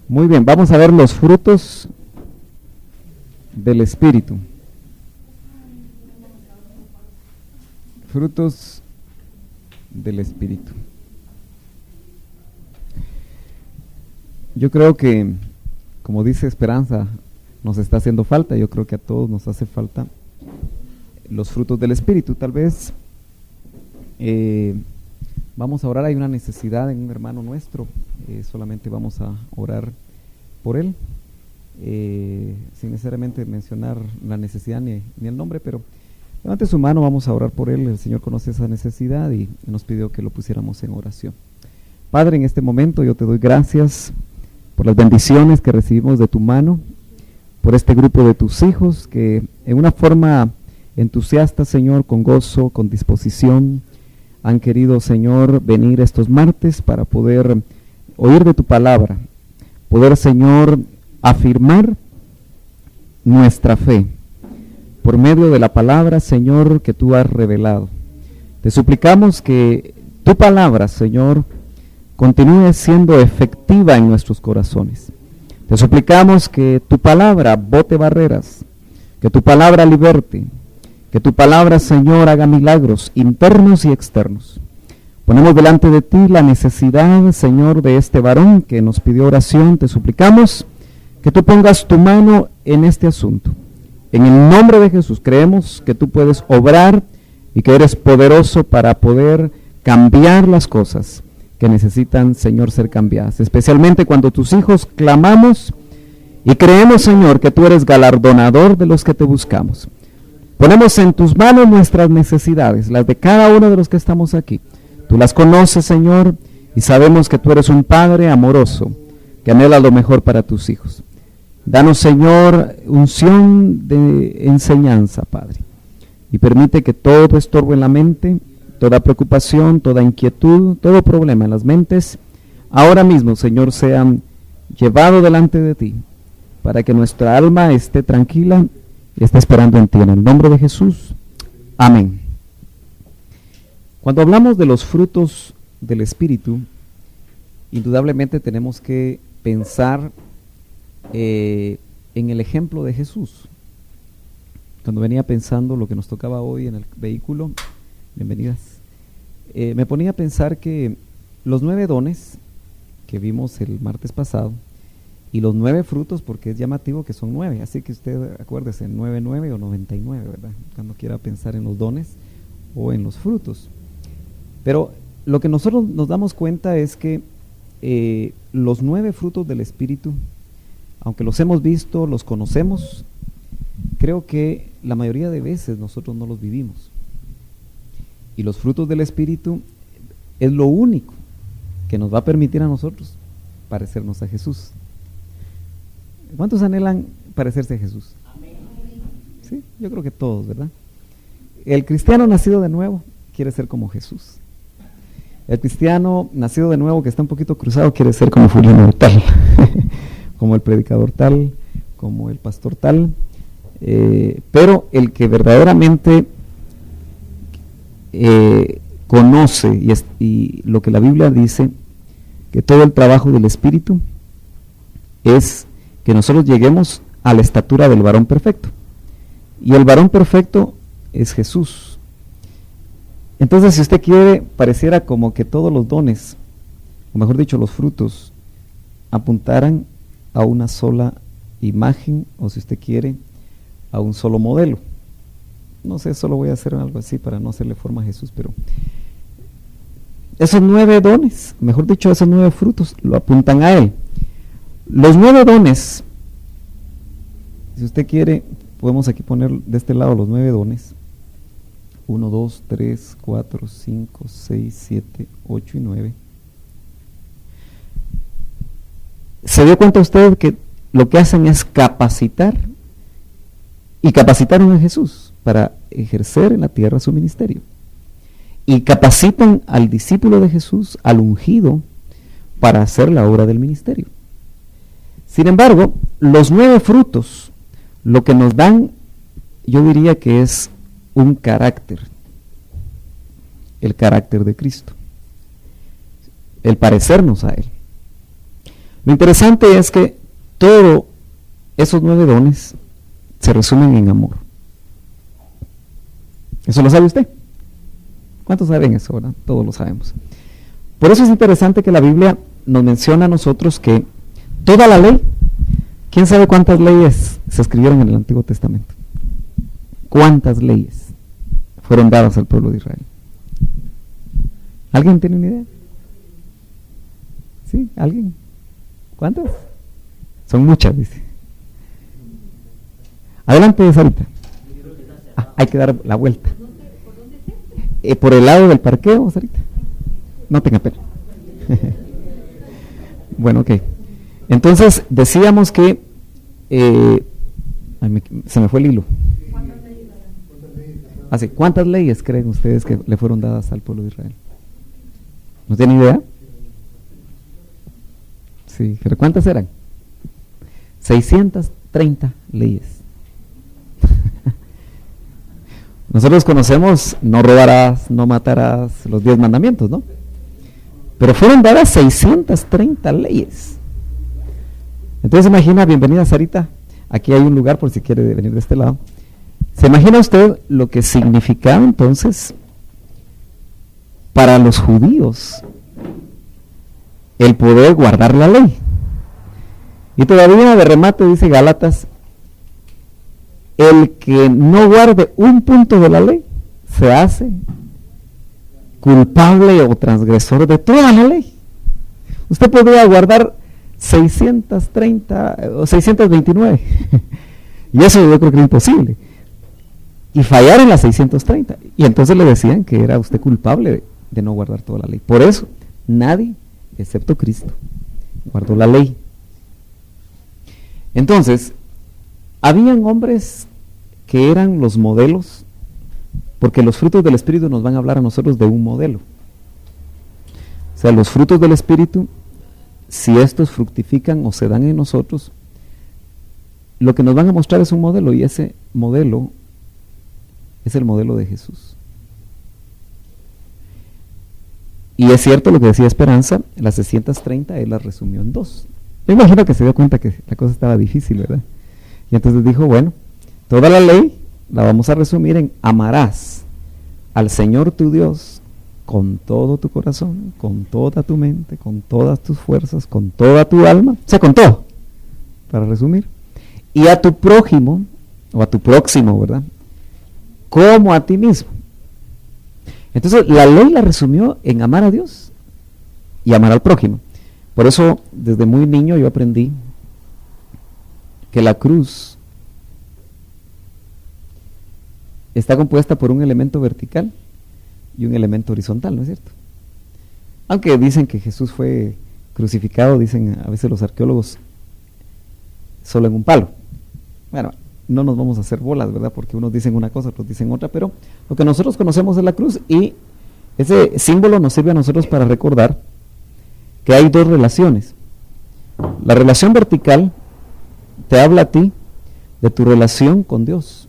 Muy bien, vamos a ver los frutos del Espíritu. Frutos del Espíritu. Yo creo que, como dice Esperanza, nos está haciendo falta. Yo creo que a todos nos hace falta los frutos del Espíritu. Tal vez vamos a orar. Hay una necesidad en un hermano nuestro. Solamente vamos a orar por él, sin necesariamente mencionar la necesidad ni el nombre, pero levante su mano, vamos a orar por él. El Señor conoce esa necesidad y nos pidió que lo pusiéramos en oración. Padre, en este momento yo te doy gracias por las bendiciones que recibimos de tu mano, por este grupo de tus hijos que en una forma entusiasta, Señor, con gozo, con disposición, han querido, Señor, venir estos martes para poder oír de tu palabra, poder, Señor, afirmar nuestra fe por medio de la palabra, Señor, que tú has revelado. Te suplicamos que tu palabra, Señor, continúe siendo efectiva en nuestros corazones. Te suplicamos que tu palabra bote barreras, que tu palabra liberte, que tu palabra, Señor, haga milagros internos y externos. Ponemos delante de ti la necesidad, Señor, de este varón que nos pidió oración. Te suplicamos que tú pongas tu mano en este asunto. En el nombre de Jesús creemos que tú puedes obrar y que eres poderoso para poder cambiar las cosas que necesitan, Señor, ser cambiadas. Especialmente cuando tus hijos clamamos y creemos, Señor, que tú eres galardonador de los que te buscamos. Ponemos en tus manos nuestras necesidades, las de cada uno de los que estamos aquí. Tú las conoces, Señor, y sabemos que tú eres un Padre amoroso, que anhela lo mejor para tus hijos. Danos, Señor, unción de enseñanza, Padre, y permite que todo estorbo en la mente, toda preocupación, toda inquietud, todo problema en las mentes, ahora mismo, Señor, sean llevados delante de ti, para que nuestra alma esté tranquila y esté esperando en ti. En el nombre de Jesús, amén. Cuando hablamos de los frutos del Espíritu, indudablemente tenemos que pensar en el ejemplo de Jesús. Cuando venía pensando lo que nos tocaba hoy en el vehículo, bienvenidas, me ponía a pensar que los 9 dones que vimos el martes pasado y los 9 frutos, porque es llamativo que son 9, así que usted acuérdese, 99 o 99, ¿verdad? Cuando quiera pensar en los dones o en los frutos. Pero lo que nosotros nos damos cuenta es que los 9 frutos del Espíritu, aunque los hemos visto, los conocemos, creo que la mayoría de veces nosotros no los vivimos. Y los frutos del Espíritu es lo único que nos va a permitir a nosotros parecernos a Jesús. ¿Cuántos anhelan parecerse a Jesús? Amén. Sí, yo creo que todos, ¿verdad? El cristiano nacido de nuevo quiere ser como Jesús. El cristiano nacido de nuevo que está un poquito cruzado quiere ser como fulano tal, como el predicador tal, como el pastor tal, pero el que verdaderamente conoce y lo que la Biblia dice, que todo el trabajo del Espíritu es que nosotros lleguemos a la estatura del varón perfecto, y el varón perfecto es Jesús. Entonces, si usted quiere, pareciera como que todos los dones, o mejor dicho, los frutos, apuntaran a una sola imagen, o si usted quiere, a un solo modelo. No sé, solo voy a hacer algo así para no hacerle forma a Jesús, pero esos 9 dones, mejor dicho, esos 9 frutos, lo apuntan a Él. Los 9 dones, si usted quiere, podemos aquí poner de este lado los 9 dones. 1, 2, 3, 4, 5, 6, 7, 8 y 9. ¿Se dio cuenta usted que lo que hacen es capacitar? Y capacitaron a Jesús para ejercer en la tierra su ministerio. Y capacitan al discípulo de Jesús, al ungido, para hacer la obra del ministerio. Sin embargo, los 9 frutos, lo que nos dan, yo diría que es un carácter, el carácter de Cristo, el parecernos a Él. Lo interesante es que todos esos 9 dones se resumen en amor. ¿Eso lo sabe usted? ¿Cuántos saben eso, verdad? Todos lo sabemos. Por eso es interesante que la Biblia nos menciona a nosotros que toda la ley, ¿quién sabe cuántas leyes se escribieron en el Antiguo Testamento? ¿Cuántas leyes fueron dadas al pueblo de Israel? ¿Alguien tiene una idea? ¿Sí? ¿Alguien? ¿Cuántas? Son muchas, dice. Adelante, Sarita. Hay que dar la vuelta. Por el lado del parqueo, Sarita. No tenga pena. Bueno, ok. Entonces, decíamos que... se me fue el hilo. ¿Cuántas leyes creen ustedes que le fueron dadas al pueblo de Israel? ¿No tienen idea? Sí, pero ¿cuántas eran? 630 leyes. Nosotros conocemos no robarás, no matarás, los 10 mandamientos, ¿no? Pero fueron dadas 630 leyes. Entonces imagina, bienvenida Sarita, aquí hay un lugar por si quiere venir de este lado. ¿Se imagina usted lo que significaba entonces para los judíos el poder guardar la ley? Y todavía de remate dice Gálatas, el que no guarde un punto de la ley se hace culpable o transgresor de toda la ley. Usted podría guardar 630 o 629 y eso yo creo que era imposible, y fallar en las 630, y entonces le decían que era usted culpable de no guardar toda la ley. Por eso nadie excepto Cristo guardó la ley. Entonces habían hombres que eran los modelos, porque los frutos del Espíritu nos van a hablar a nosotros de un modelo. O sea, los frutos del Espíritu, si estos fructifican o se dan en nosotros, lo que nos van a mostrar es un modelo, y ese modelo es el modelo de Jesús. Y es cierto lo que decía Esperanza, las 630 él las resumió en 2. Me imagino que se dio cuenta que la cosa estaba difícil, ¿verdad? Y entonces dijo, bueno, toda la ley la vamos a resumir en: amarás al Señor tu Dios con todo tu corazón, con toda tu mente, con todas tus fuerzas, con toda tu alma, o sea, con todo, para resumir. Y a tu prójimo, o a tu próximo, ¿verdad?, como a ti mismo. Entonces la ley la resumió en amar a Dios y amar al prójimo. Por eso desde muy niño yo aprendí que la cruz está compuesta por un elemento vertical y un elemento horizontal, ¿no es cierto? Aunque dicen que Jesús fue crucificado, dicen a veces los arqueólogos, solo en un palo. Bueno, no nos vamos a hacer bolas, ¿verdad? Porque unos dicen una cosa, otros dicen otra, pero lo que nosotros conocemos es la cruz, y ese símbolo nos sirve a nosotros para recordar que hay 2 relaciones. La relación vertical te habla a ti de tu relación con Dios,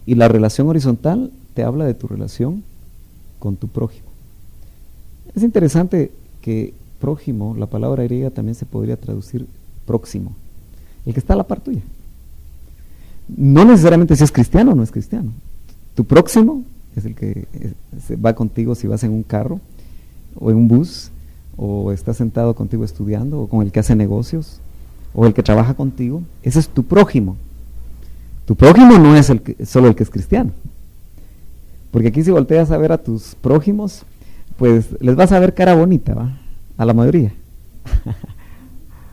y la relación horizontal te habla de tu relación con tu prójimo. Es interesante que prójimo, la palabra griega también se podría traducir próximo, el que está a la par tuya. No necesariamente si es cristiano o no es cristiano. Tu próximo es el que va contigo si vas en un carro o en un bus, o está sentado contigo estudiando, o con el que hace negocios, o el que trabaja contigo. Ese es tu prójimo. Tu prójimo no es solo el que es cristiano, porque aquí si volteas a ver a tus prójimos, pues les vas a ver cara bonita, ¿va? A la mayoría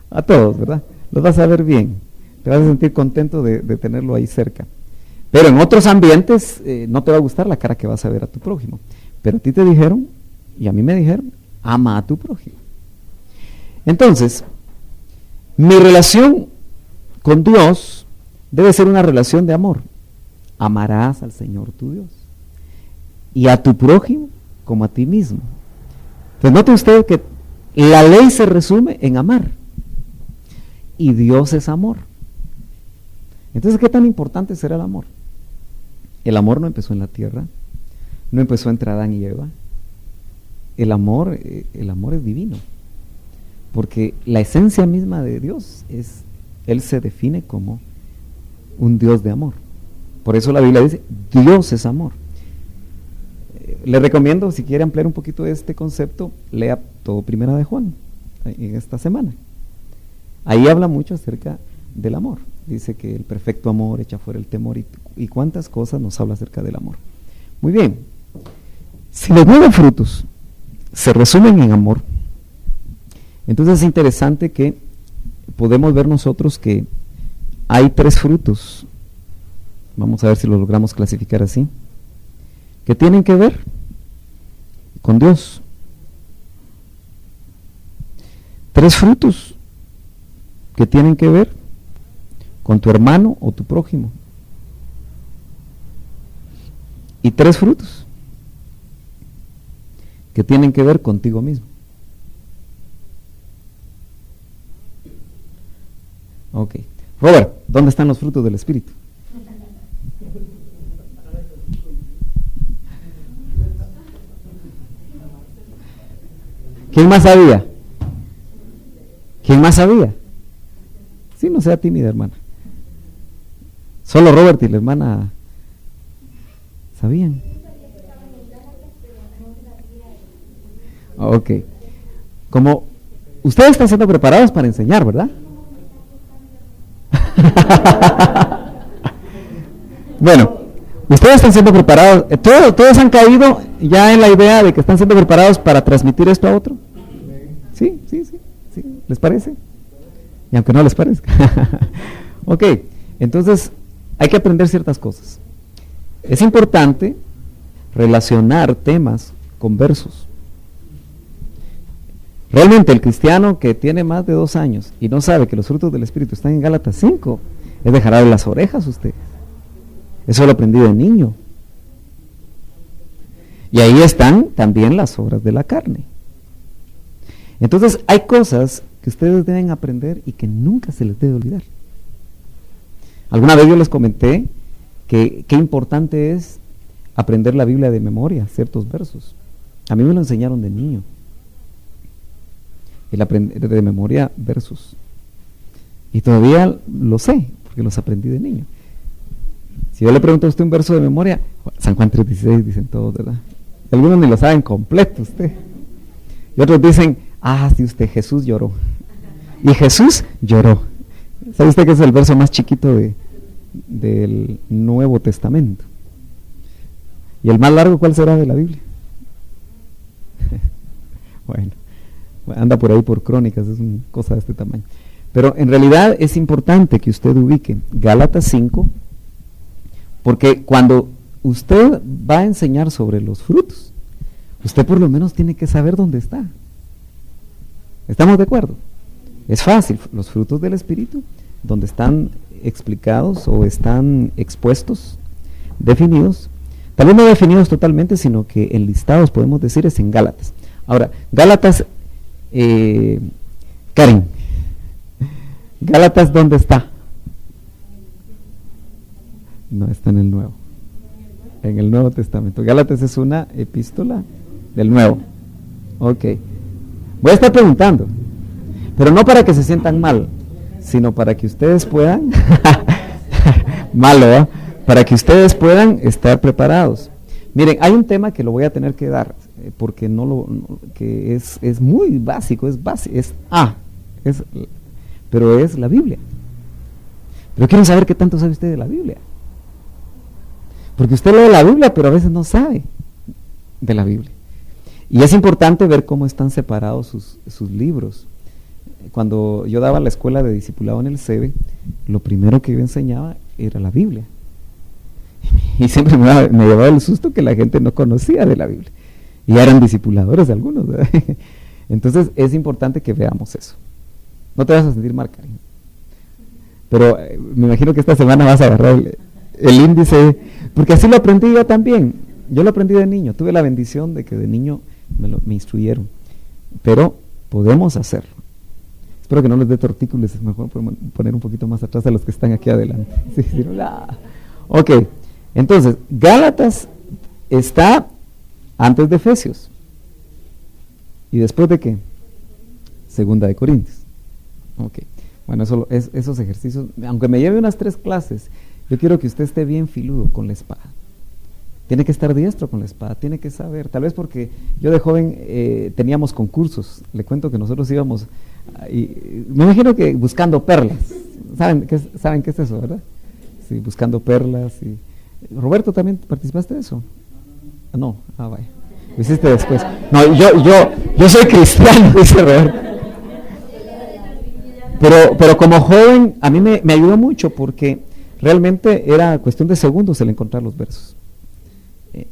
a todos, ¿verdad? Los vas a ver bien, te vas a sentir contento de tenerlo ahí cerca. Pero en otros ambientes no te va a gustar la cara que vas a ver a tu prójimo. Pero a ti te dijeron, y a mí me dijeron, ama a tu prójimo. Entonces, mi relación con Dios debe ser una relación de amor. Amarás al Señor tu Dios y a tu prójimo como a ti mismo. Entonces note usted que la ley se resume en amar, y Dios es amor. Entonces, ¿qué tan importante será el amor? El amor no empezó en la tierra, no empezó entre Adán y Eva. El amor es divino. porque la esencia misma de Dios es, Él se define como un Dios de amor. Por eso la Biblia dice, Dios es amor. Le recomiendo, si quiere ampliar un poquito este concepto, lea todo Primera de Juan en esta semana. Ahí habla mucho acerca del amor. Dice que el perfecto amor echa fuera el temor y cuántas cosas nos habla acerca del amor. Muy bien, si los 9 frutos se resumen en amor, entonces es interesante que podemos ver nosotros que hay 3 frutos, vamos a ver si lo logramos clasificar así, que tienen que ver con Dios. 3 frutos que tienen que ver con tu hermano o tu prójimo. Y 3 frutos que tienen que ver contigo mismo. Ok. Robert, ¿dónde están los frutos del Espíritu? ¿Quién más sabía? ¿Quién más sabía? Sí, no sea tímida, hermana. Solo Robert y la hermana sabían. Ok. Como ustedes están siendo preparados para enseñar, ¿verdad? Bueno, ustedes están siendo preparados. ¿Todos han caído ya en la idea de que están siendo preparados para transmitir esto a otro? Sí. ¿Les parece? Y aunque no les parezca. Ok, entonces hay que aprender ciertas cosas. Es importante relacionar temas con versos. Realmente el cristiano que tiene más de 2 años y no sabe que los frutos del Espíritu están en Gálatas 5, es de jalarle las orejas a usted. Eso lo aprendí de niño. Y ahí están también las obras de la carne. Entonces hay cosas que ustedes deben aprender y que nunca se les debe olvidar. Alguna vez yo les comenté que qué importante es aprender la Biblia de memoria, ciertos versos. A mí me lo enseñaron de niño. El aprender de memoria versos. Y todavía lo sé, porque los aprendí de niño. Si yo le pregunto a usted un verso de memoria, San Juan 3:16 dicen todos, ¿verdad? Algunos ni lo saben completo usted. Y otros dicen, sí usted, Jesús lloró. Y Jesús lloró. ¿Sabe usted que es el verso más chiquito del Nuevo Testamento? ¿Y el más largo cuál será de la Biblia? Bueno, anda por ahí por Crónicas, es una cosa de este tamaño. Pero en realidad es importante que usted ubique Gálatas 5, porque cuando usted va a enseñar sobre los frutos, usted por lo menos tiene que saber dónde está. ¿Estamos de acuerdo? Es fácil, los frutos del Espíritu, donde están explicados o están expuestos, definidos, tal vez no definidos totalmente, sino que enlistados, podemos decir, es en Gálatas. Ahora, Gálatas, Karen, Gálatas, ¿dónde está? No, está en el Nuevo. En el Nuevo Testamento. Gálatas es una epístola del Nuevo. Ok. Voy a estar preguntando, pero no para que se sientan mal, sino para que ustedes puedan, malo, ¿eh? Para que ustedes puedan estar preparados. Miren, hay un tema que lo voy a tener que dar, porque que es muy básico, pero es la Biblia. Pero quiero saber qué tanto sabe usted de la Biblia. Porque usted lee la Biblia, pero a veces no sabe de la Biblia. Y es importante ver cómo están separados sus libros. Cuando yo daba la escuela de discipulado en el CEBE, lo primero que yo enseñaba era la Biblia. Y siempre me llevaba el susto que la gente no conocía de la Biblia. Y eran discipuladores de algunos, ¿verdad? Entonces es importante que veamos eso. No te vas a sentir mal, Karen. Pero me imagino que esta semana vas a agarrar el índice, porque así lo aprendí yo también. Yo lo aprendí de niño. Tuve la bendición de que de niño me instruyeron. Pero podemos hacerlo. Espero que no les dé tortícolis, es mejor poner un poquito más atrás a los que están aquí adelante. Sí, ok, entonces, Gálatas está antes de Efesios. ¿Y después de qué? Segunda de Corintios. Ok. Bueno, esos ejercicios, aunque me lleve unas 3 clases, yo quiero que usted esté bien filudo con la espada. Tiene que estar diestro con la espada, tiene que saber. Tal vez porque yo de joven teníamos concursos. Le cuento que nosotros íbamos, me imagino que buscando perlas. ¿Saben qué es eso, verdad? Sí, buscando perlas. Roberto, ¿también participaste de eso? No, vaya. Lo hiciste después. No, yo soy cristiano, dice Roberto. Pero como joven a mí me ayudó mucho porque realmente era cuestión de segundos el encontrar los versos.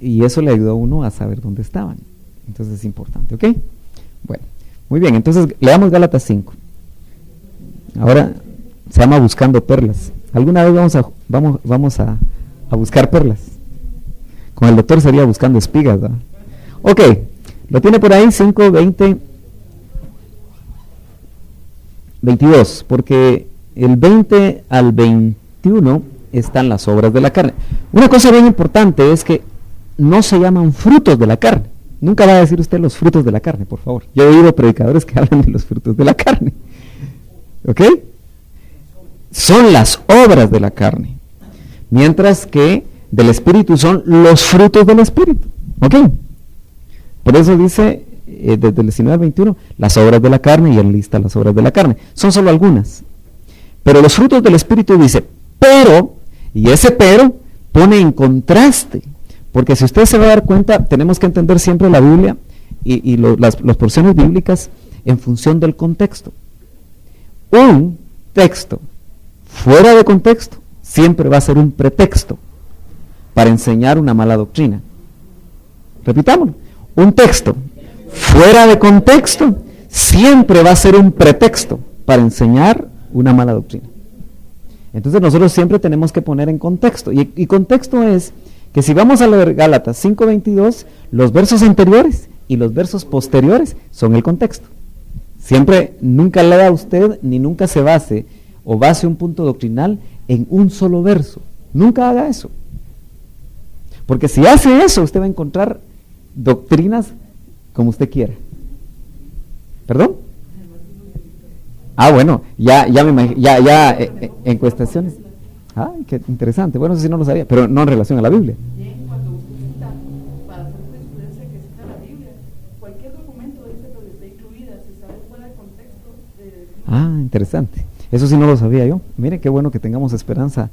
Y eso le ayudó a uno a saber dónde estaban. Entonces es importante, ¿ok? Bueno, muy bien, entonces leamos Gálatas 5. Ahora se llama Buscando Perlas. ¿Alguna vez vamos a buscar perlas? Con el doctor sería buscando espigas, ¿verdad? Ok, lo tiene por ahí, 5, 20, 22, porque el 20 al 21 están las obras de la carne. Una cosa bien importante es que no se llaman frutos de la carne. Nunca va a decir usted los frutos de la carne, por favor. Yo he oído predicadores que hablan de los frutos de la carne. ¿Ok? Son las obras de la carne. Mientras que del Espíritu son los frutos del Espíritu. ¿Ok? Por eso dice, desde el 19 al 21, las obras de la carne, y enlista las obras de la carne. Son solo algunas. Pero los frutos del Espíritu dice, pero, y ese pero pone en contraste. Porque si usted se va a dar cuenta, tenemos que entender siempre la Biblia y las porciones bíblicas en función del contexto. Un texto fuera de contexto siempre va a ser un pretexto para enseñar una mala doctrina. Repitámoslo. Un texto fuera de contexto siempre va a ser un pretexto para enseñar una mala doctrina. Entonces nosotros siempre tenemos que poner en contexto. Y contexto es que si vamos a leer Gálatas 5:22, los versos anteriores y los versos posteriores son el contexto. Siempre, nunca lea usted ni nunca se base o base un punto doctrinal en un solo verso. Nunca haga eso. Porque si hace eso, usted va a encontrar doctrinas como usted quiera. ¿Perdón? Bueno, ya me imagino, encuestaciones. Ay, qué interesante. Bueno, eso sí no lo sabía, pero no en relación a la Biblia. Bien, cuando usted cita, para hacer jurisprudencia que cita la Biblia, cualquier documento dice que está incluida, si sale fuera de contexto. Interesante. Eso sí no lo sabía yo. Mire, qué bueno que tengamos esperanza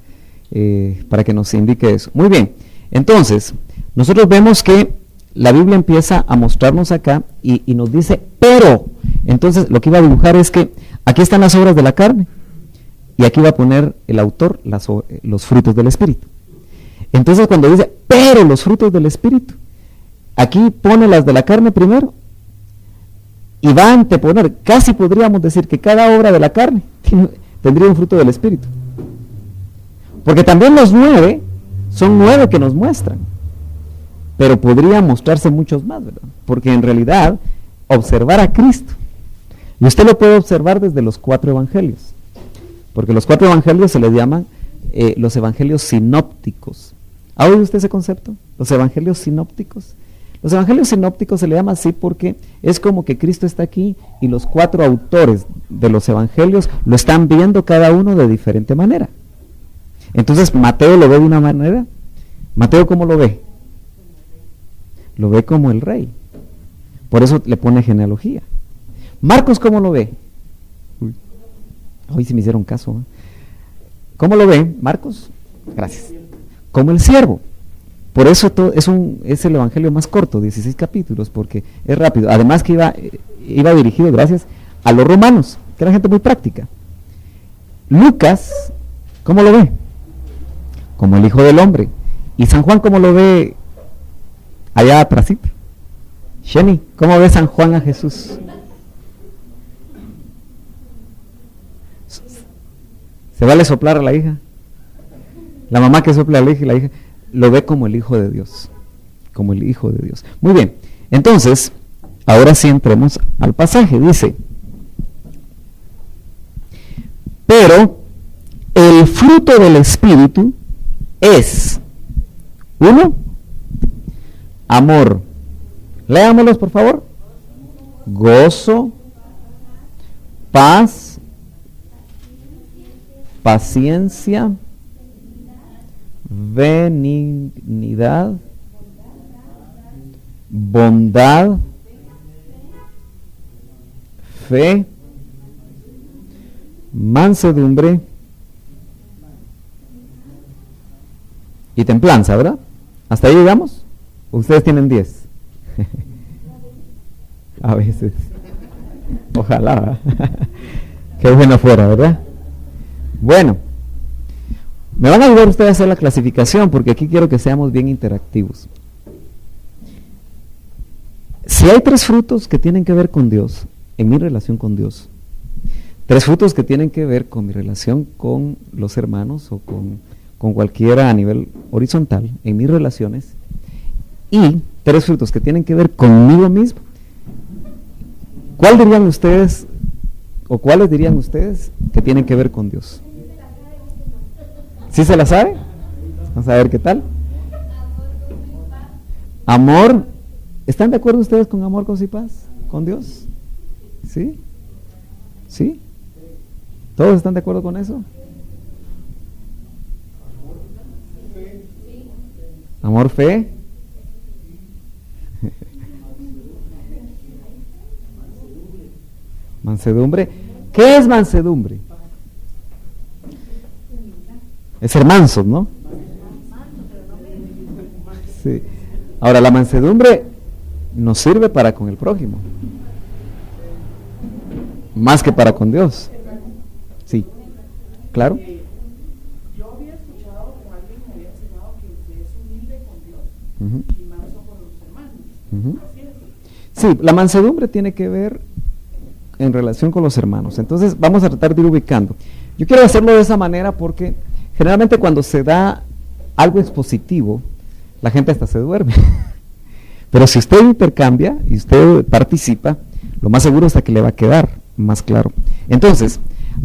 para que nos indique eso. Muy bien, entonces, nosotros vemos que la Biblia empieza a mostrarnos acá y nos dice, pero, entonces lo que iba a dibujar es que aquí están las obras de la carne. Y aquí va a poner el autor los frutos del Espíritu. Entonces cuando dice, pero los frutos del Espíritu, aquí pone las de la carne primero y va a anteponer, casi podríamos decir que cada obra de la carne tendría un fruto del Espíritu. Porque también los 9 son 9 que nos muestran, pero podrían mostrarse muchos más, ¿verdad? Porque en realidad observar a Cristo, y usted lo puede observar desde los 4 evangelios. Porque los 4 evangelios se les llaman los evangelios sinópticos. ¿Ha oído usted ese concepto? Los evangelios sinópticos. Los evangelios sinópticos se le llama así porque es como que Cristo está aquí y los 4 autores de los evangelios lo están viendo cada uno de diferente manera. Entonces Mateo lo ve de una manera. ¿Mateo cómo lo ve? Lo ve como el rey. Por eso le pone genealogía. Marcos ¿cómo lo ve? Hoy sí me hicieron caso. ¿Cómo lo ve Marcos? Gracias. Como el siervo. Por eso es el evangelio más corto, 16 capítulos, porque es rápido. Además que iba dirigido, gracias, a los romanos, que era gente muy práctica. Lucas, ¿cómo lo ve? Como el Hijo del Hombre. ¿Y San Juan cómo lo ve allá atrásito? Sheni, ¿cómo ve San Juan a Jesús? ¿Se vale soplar a la hija? La mamá que sopla a la hija y la hija lo ve como el Hijo de Dios. Como el Hijo de Dios. Muy bien, entonces, ahora sí entremos al pasaje. Dice, pero el fruto del Espíritu es, 1, amor. Leámoslos, por favor. Gozo. paz, paciencia, benignidad, bondad, fe, mansedumbre y templanza, ¿verdad? ¿Hasta ahí llegamos? Ustedes tienen 10. A veces. Ojalá. Qué bueno fuera, ¿verdad? Bueno, me van a ayudar ustedes a hacer la clasificación porque aquí quiero que seamos bien interactivos. Si hay 3 frutos que tienen que ver con Dios, en mi relación con Dios, 3 frutos que tienen que ver con mi relación con los hermanos o con cualquiera a nivel horizontal, en mis relaciones, y 3 frutos que tienen que ver conmigo mismo, ¿cuál dirían ustedes o cuáles dirían ustedes que tienen que ver con Dios? ¿Sí se la sabe? Vamos a ver qué tal. Amor. ¿Están de acuerdo ustedes con amor, gozo y paz? ¿Con Dios? ¿Sí? ¿Sí? ¿Todos están de acuerdo con eso? Amor, fe. Mansedumbre. ¿Qué es mansedumbre? Es ser mansos, ¿no? Sí. Ahora, la mansedumbre nos sirve para con el prójimo, más que para con Dios. Sí, claro. Yo había escuchado que alguien me había enseñado que es humilde con Dios y manso con los hermanos. Así es. Sí, la mansedumbre tiene que ver en relación con los hermanos. Entonces vamos a tratar de ir ubicando. Yo quiero hacerlo de esa manera porque generalmente cuando se da algo expositivo, la gente hasta se duerme. Pero si usted intercambia y usted participa, lo más seguro es que le va a quedar más claro. Entonces,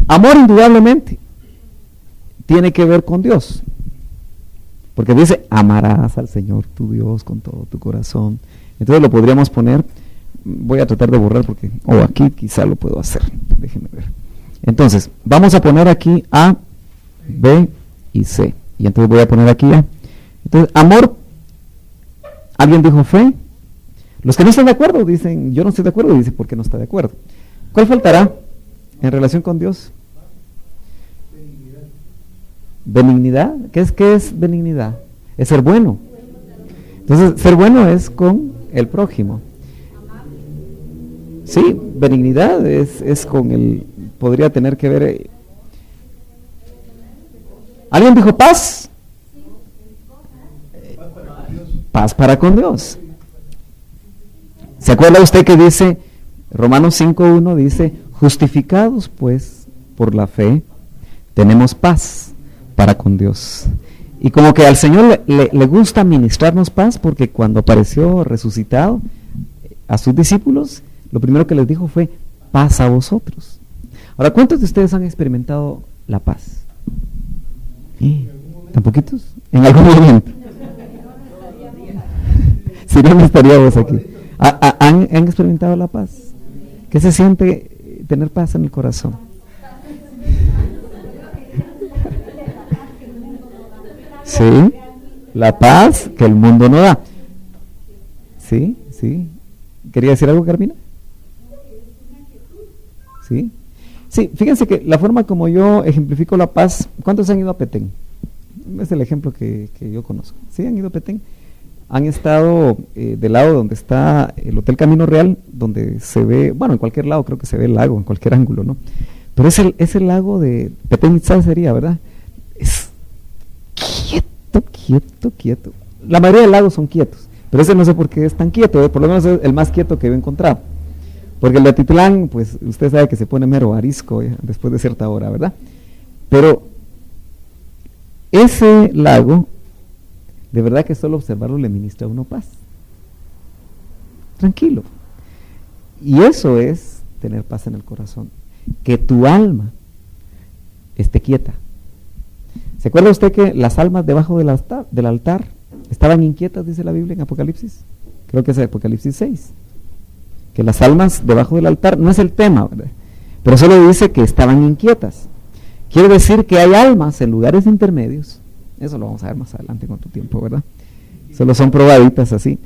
amor indudablemente tiene que ver con Dios. Porque dice, amarás al Señor tu Dios con todo tu corazón. Entonces lo podríamos poner, voy a tratar de borrar porque, aquí quizá lo puedo hacer. Déjenme ver. Entonces, vamos a poner aquí A, B y C. Y entonces voy a poner aquí A. Entonces, amor. ¿Alguien dijo fe? Los que no están de acuerdo dicen, yo no estoy de acuerdo, y dicen, ¿por qué no está de acuerdo? ¿Cuál faltará en relación con Dios? Benignidad. ¿Qué es benignidad? Es ser bueno. Entonces, ser bueno es con el prójimo. Sí, benignidad es con el, podría tener que ver. ¿Alguien dijo paz? Paz para con Dios. ¿Se acuerda usted que dice, Romanos 5:1 dice, justificados pues por la fe, tenemos paz para con Dios? Y como que al Señor le gusta ministrarnos paz, porque cuando apareció resucitado a sus discípulos, lo primero que les dijo fue, paz a vosotros. Ahora, ¿cuántos de ustedes han experimentado la paz? ¿Tan poquitos? En algún momento. Si no, no estaríamos aquí. ¿Han experimentado la paz? ¿Qué se siente tener paz en el corazón? Sí, la paz que el mundo no da. Sí. ¿Quería decir algo, Carmina? Sí. Sí, fíjense que la forma como yo ejemplifico la paz, ¿cuántos han ido a Petén? Es el ejemplo que yo conozco. ¿Sí han ido a Petén? Han estado del lado donde está el Hotel Camino Real, donde se ve, bueno, en cualquier lado creo que se ve el lago, en cualquier ángulo, ¿no? Pero es el lago de Petén Itzá sería, ¿verdad? Es quieto. La mayoría de lagos son quietos, pero ese no sé por qué es tan quieto, por lo menos es el más quieto que he encontrado. Porque el de Atitlán, pues usted sabe que se pone mero arisco después de cierta hora, ¿verdad? Pero ese lago, de verdad que solo observarlo le ministra a uno paz. Tranquilo. Y eso es tener paz en el corazón. Que tu alma esté quieta. ¿Se acuerda usted que las almas debajo del altar estaban inquietas, dice la Biblia en Apocalipsis? Creo que es Apocalipsis 6. Que las almas debajo del altar, no es el tema, ¿verdad? pero solo dice que estaban inquietas. Quiere decir que hay almas en lugares intermedios, eso lo vamos a ver más adelante con tu tiempo, ¿verdad? Solo son probaditas así,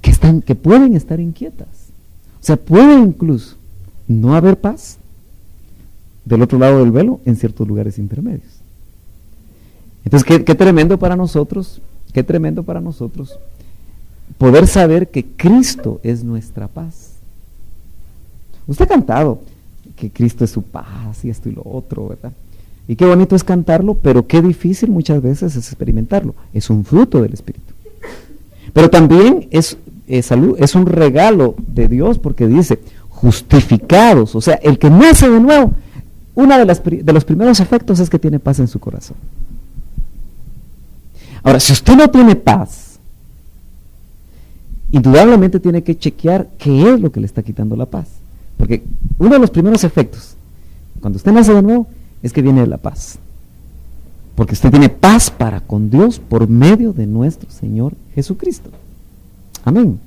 que pueden estar inquietas. O sea, puede incluso no haber paz del otro lado del velo en ciertos lugares intermedios. Entonces, qué tremendo para nosotros, poder saber que Cristo es nuestra paz. Usted ha cantado que Cristo es su paz y esto y lo otro, ¿verdad? Y qué bonito es cantarlo, pero qué difícil muchas veces es experimentarlo. Es un fruto del Espíritu. Pero también es un regalo de Dios, porque dice, justificados, o sea, el que nace de nuevo, uno de los primeros efectos es que tiene paz en su corazón. Ahora, si usted no tiene paz, indudablemente tiene que chequear qué es lo que le está quitando la paz. Porque uno de los primeros efectos, cuando usted nace de nuevo, es que viene de la paz. Porque usted tiene paz para con Dios por medio de nuestro Señor Jesucristo. Amén.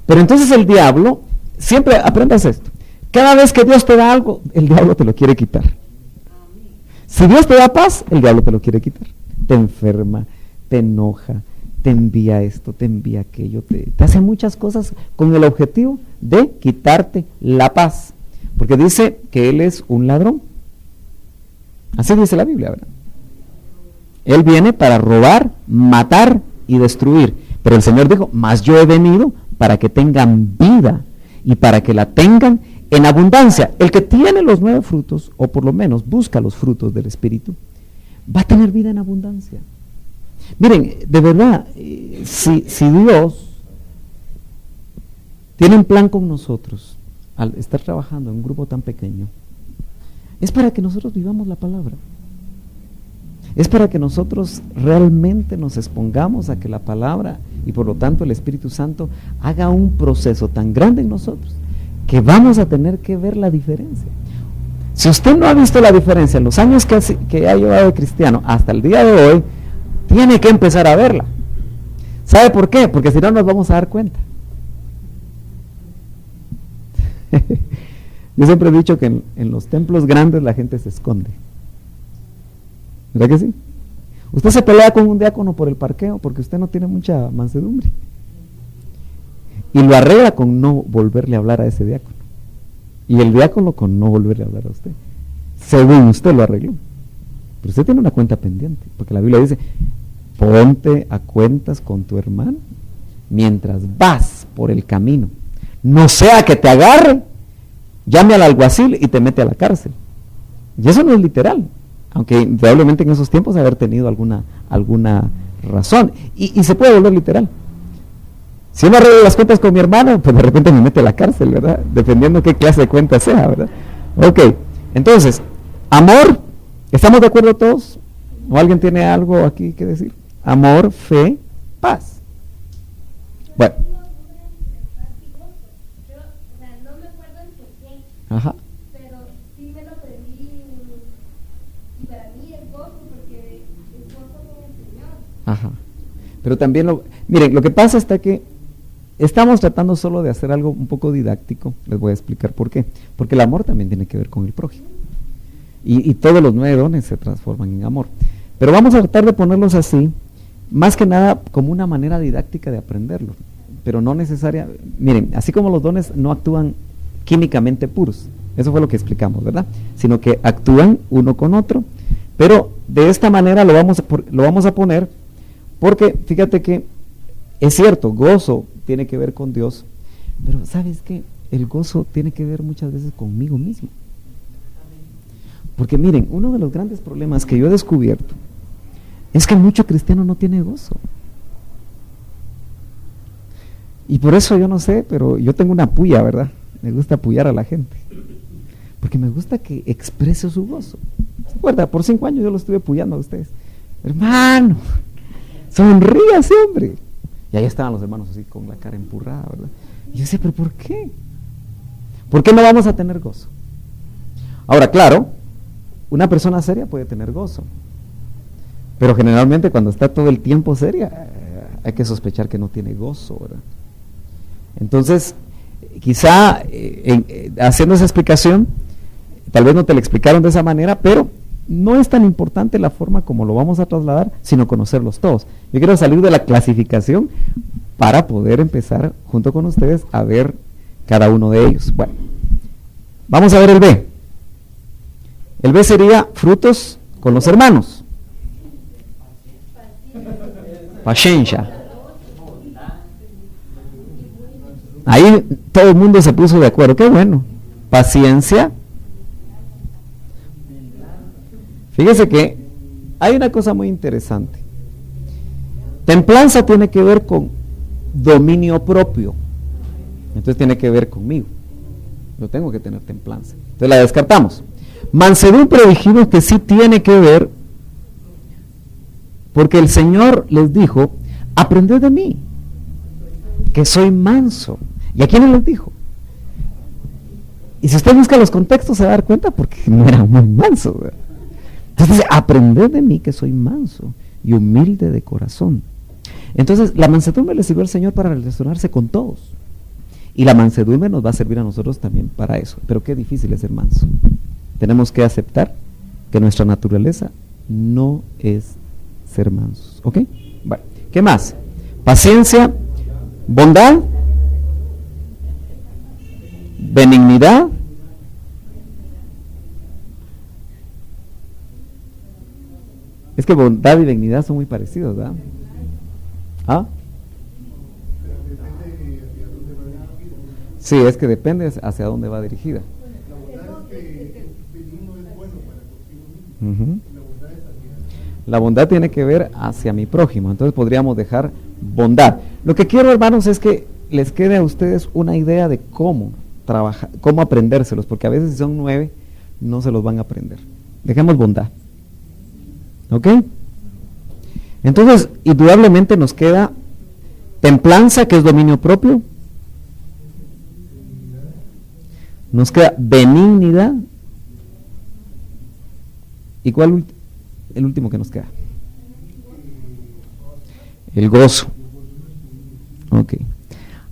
Pero entonces el diablo, siempre aprendas esto, cada vez que Dios te da algo, el diablo te lo quiere quitar. Si Dios te da paz, el diablo te lo quiere quitar. Te enferma, te enoja, te envía esto, te envía aquello, te hace muchas cosas con el objetivo de quitarte la paz. Porque dice que Él es un ladrón. Así dice la Biblia, ¿verdad? Él viene para robar, matar y destruir. Pero el Señor dijo, mas yo he venido para que tengan vida y para que la tengan en abundancia. El que tiene los 9 frutos, o por lo menos busca los frutos del Espíritu, va a tener vida en abundancia. Miren, de verdad, si Dios tiene un plan con nosotros, al estar trabajando en un grupo tan pequeño, es para que nosotros vivamos la palabra. Es para que nosotros realmente nos expongamos a que la palabra y por lo tanto el Espíritu Santo haga un proceso tan grande en nosotros que vamos a tener que ver la diferencia. Si usted no ha visto la diferencia en los años que ha llevado de cristiano hasta el día de hoy, tiene que empezar a verla. ¿Sabe por qué? Porque si no nos vamos a dar cuenta. Yo siempre he dicho que en los templos grandes la gente se esconde. ¿Verdad que sí? Usted se pelea con un diácono por el parqueo porque usted no tiene mucha mansedumbre. Y lo arregla con no volverle a hablar a ese diácono. Y el diácono con no volverle a hablar a usted. Según usted lo arregló. Pero usted tiene una cuenta pendiente. Porque la Biblia dice, ponte a cuentas con tu hermano mientras vas por el camino. No sea que te agarre, llame al alguacil y te mete a la cárcel. Y eso no es literal. Aunque probablemente en esos tiempos haber tenido alguna razón. Y se puede volver literal. Si uno arregla las cuentas con mi hermano, pues de repente me mete a la cárcel, ¿verdad? Dependiendo qué clase de cuenta sea, ¿verdad? Ok, entonces, amor, ¿estamos de acuerdo todos? ¿O alguien tiene algo aquí que decir? Amor, fe, paz. Bueno. Ajá. Ajá. Pero también miren, lo que pasa está que estamos tratando solo de hacer algo un poco didáctico. Les voy a explicar por qué. Porque el amor también tiene que ver con el prójimo. Y todos los 9 dones se transforman en amor. Pero vamos a tratar de ponerlos así, más que nada como una manera didáctica de aprenderlo. Pero no necesaria. Miren, así como los dones no actúan químicamente puros. Eso fue lo que explicamos, ¿verdad? Sino que actúan uno con otro. Pero de esta manera lo vamos a poner. Porque fíjate que es cierto, gozo tiene que ver con Dios, pero ¿sabes qué? El gozo tiene que ver muchas veces conmigo mismo. Porque miren, uno de los grandes problemas que yo he descubierto es que mucho cristiano no tiene gozo. Y por eso yo no sé, pero yo tengo una puya, ¿verdad? Me gusta apoyar a la gente. Porque me gusta que exprese su gozo. ¿Se acuerda? Por 5 años yo lo estuve apoyando a ustedes. Hermano, sonríase, hombre. Y ahí estaban los hermanos así con la cara empurrada, ¿verdad? Y yo decía, ¿pero por qué? ¿Por qué no vamos a tener gozo? Ahora, claro, una persona seria puede tener gozo. Pero generalmente cuando está todo el tiempo seria, hay que sospechar que no tiene gozo, ¿verdad? Entonces, quizá haciendo esa explicación, Tal vez no te lo explicaron de esa manera, pero no es tan importante la forma como lo vamos a trasladar, sino conocerlos todos. Yo quiero salir de la clasificación para poder empezar junto con ustedes a ver cada uno de ellos. Bueno, vamos a ver el B. El B sería frutos con los hermanos. Paciencia. Ahí todo el mundo se puso de acuerdo. Qué bueno. Paciencia. Fíjese que hay una cosa muy interesante. Templanza tiene que ver con dominio propio. Entonces tiene que ver conmigo. Yo tengo que tener templanza. Entonces la descartamos. Mansedumbre dijimos que sí tiene que ver, porque el Señor les dijo, aprended de mí, que soy manso. ¿Y a quién les dijo? Y si usted busca los contextos se va a dar cuenta porque no era muy manso, ¿verdad? Entonces dice, aprended de mí que soy manso y humilde de corazón. Entonces la mansedumbre le sirvió al Señor para relacionarse con todos. Y la mansedumbre nos va a servir a nosotros también para eso. Pero qué difícil es ser manso. Tenemos que aceptar que nuestra naturaleza no es ser mansos. ¿Ok? Bueno, ¿qué más? Paciencia, bondad, benignidad, es que bondad y benignidad son muy parecidos, ¿verdad? ¿Ah? Sí, es que depende hacia dónde va dirigida. Uh-huh. La bondad tiene que ver hacia mi prójimo, entonces podríamos dejar bondad. Lo que quiero, hermanos, es que les quede a ustedes una idea de cómo trabajar, cómo aprendérselos, porque a veces si son 9 no se los van a aprender. Dejemos bondad. ¿Ok? Entonces, indudablemente nos queda templanza, que es dominio propio. Nos queda benignidad. ¿Y cuál el último que nos queda? El gozo. Ok.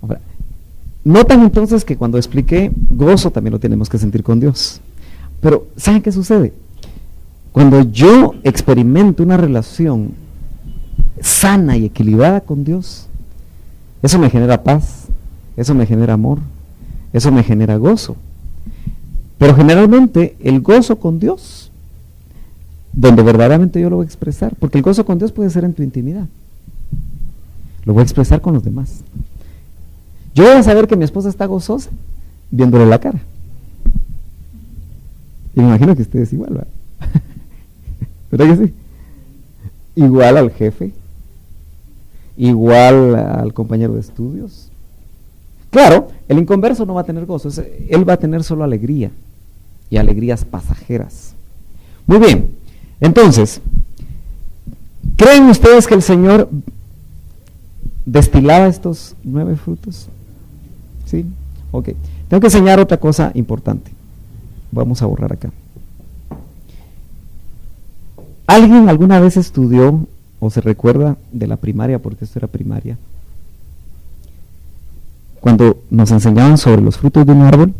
Ahora, notan entonces que cuando expliqué gozo también lo tenemos que sentir con Dios. Pero, ¿saben qué sucede? Cuando yo experimento una relación sana y equilibrada con Dios, eso me genera paz, eso me genera amor, eso me genera gozo. Pero generalmente el gozo con Dios, donde verdaderamente yo lo voy a expresar, porque el gozo con Dios puede ser en tu intimidad, lo voy a expresar con los demás. Yo voy a saber que mi esposa está gozosa viéndole la cara. Y me imagino que ustedes igual, ¿verdad? ¿Verdad que sí? Igual al jefe, igual al compañero de estudios. Claro, el inconverso no va a tener gozo, él va a tener solo alegría, y alegrías pasajeras. Muy bien, entonces, ¿creen ustedes que el Señor destilaba estos 9 frutos? ¿Sí? Ok. Tengo que enseñar otra cosa importante. Vamos a borrar acá. ¿Alguien alguna vez estudió o se recuerda de la primaria, porque esto era primaria, cuando nos enseñaban sobre los frutos de un árbol?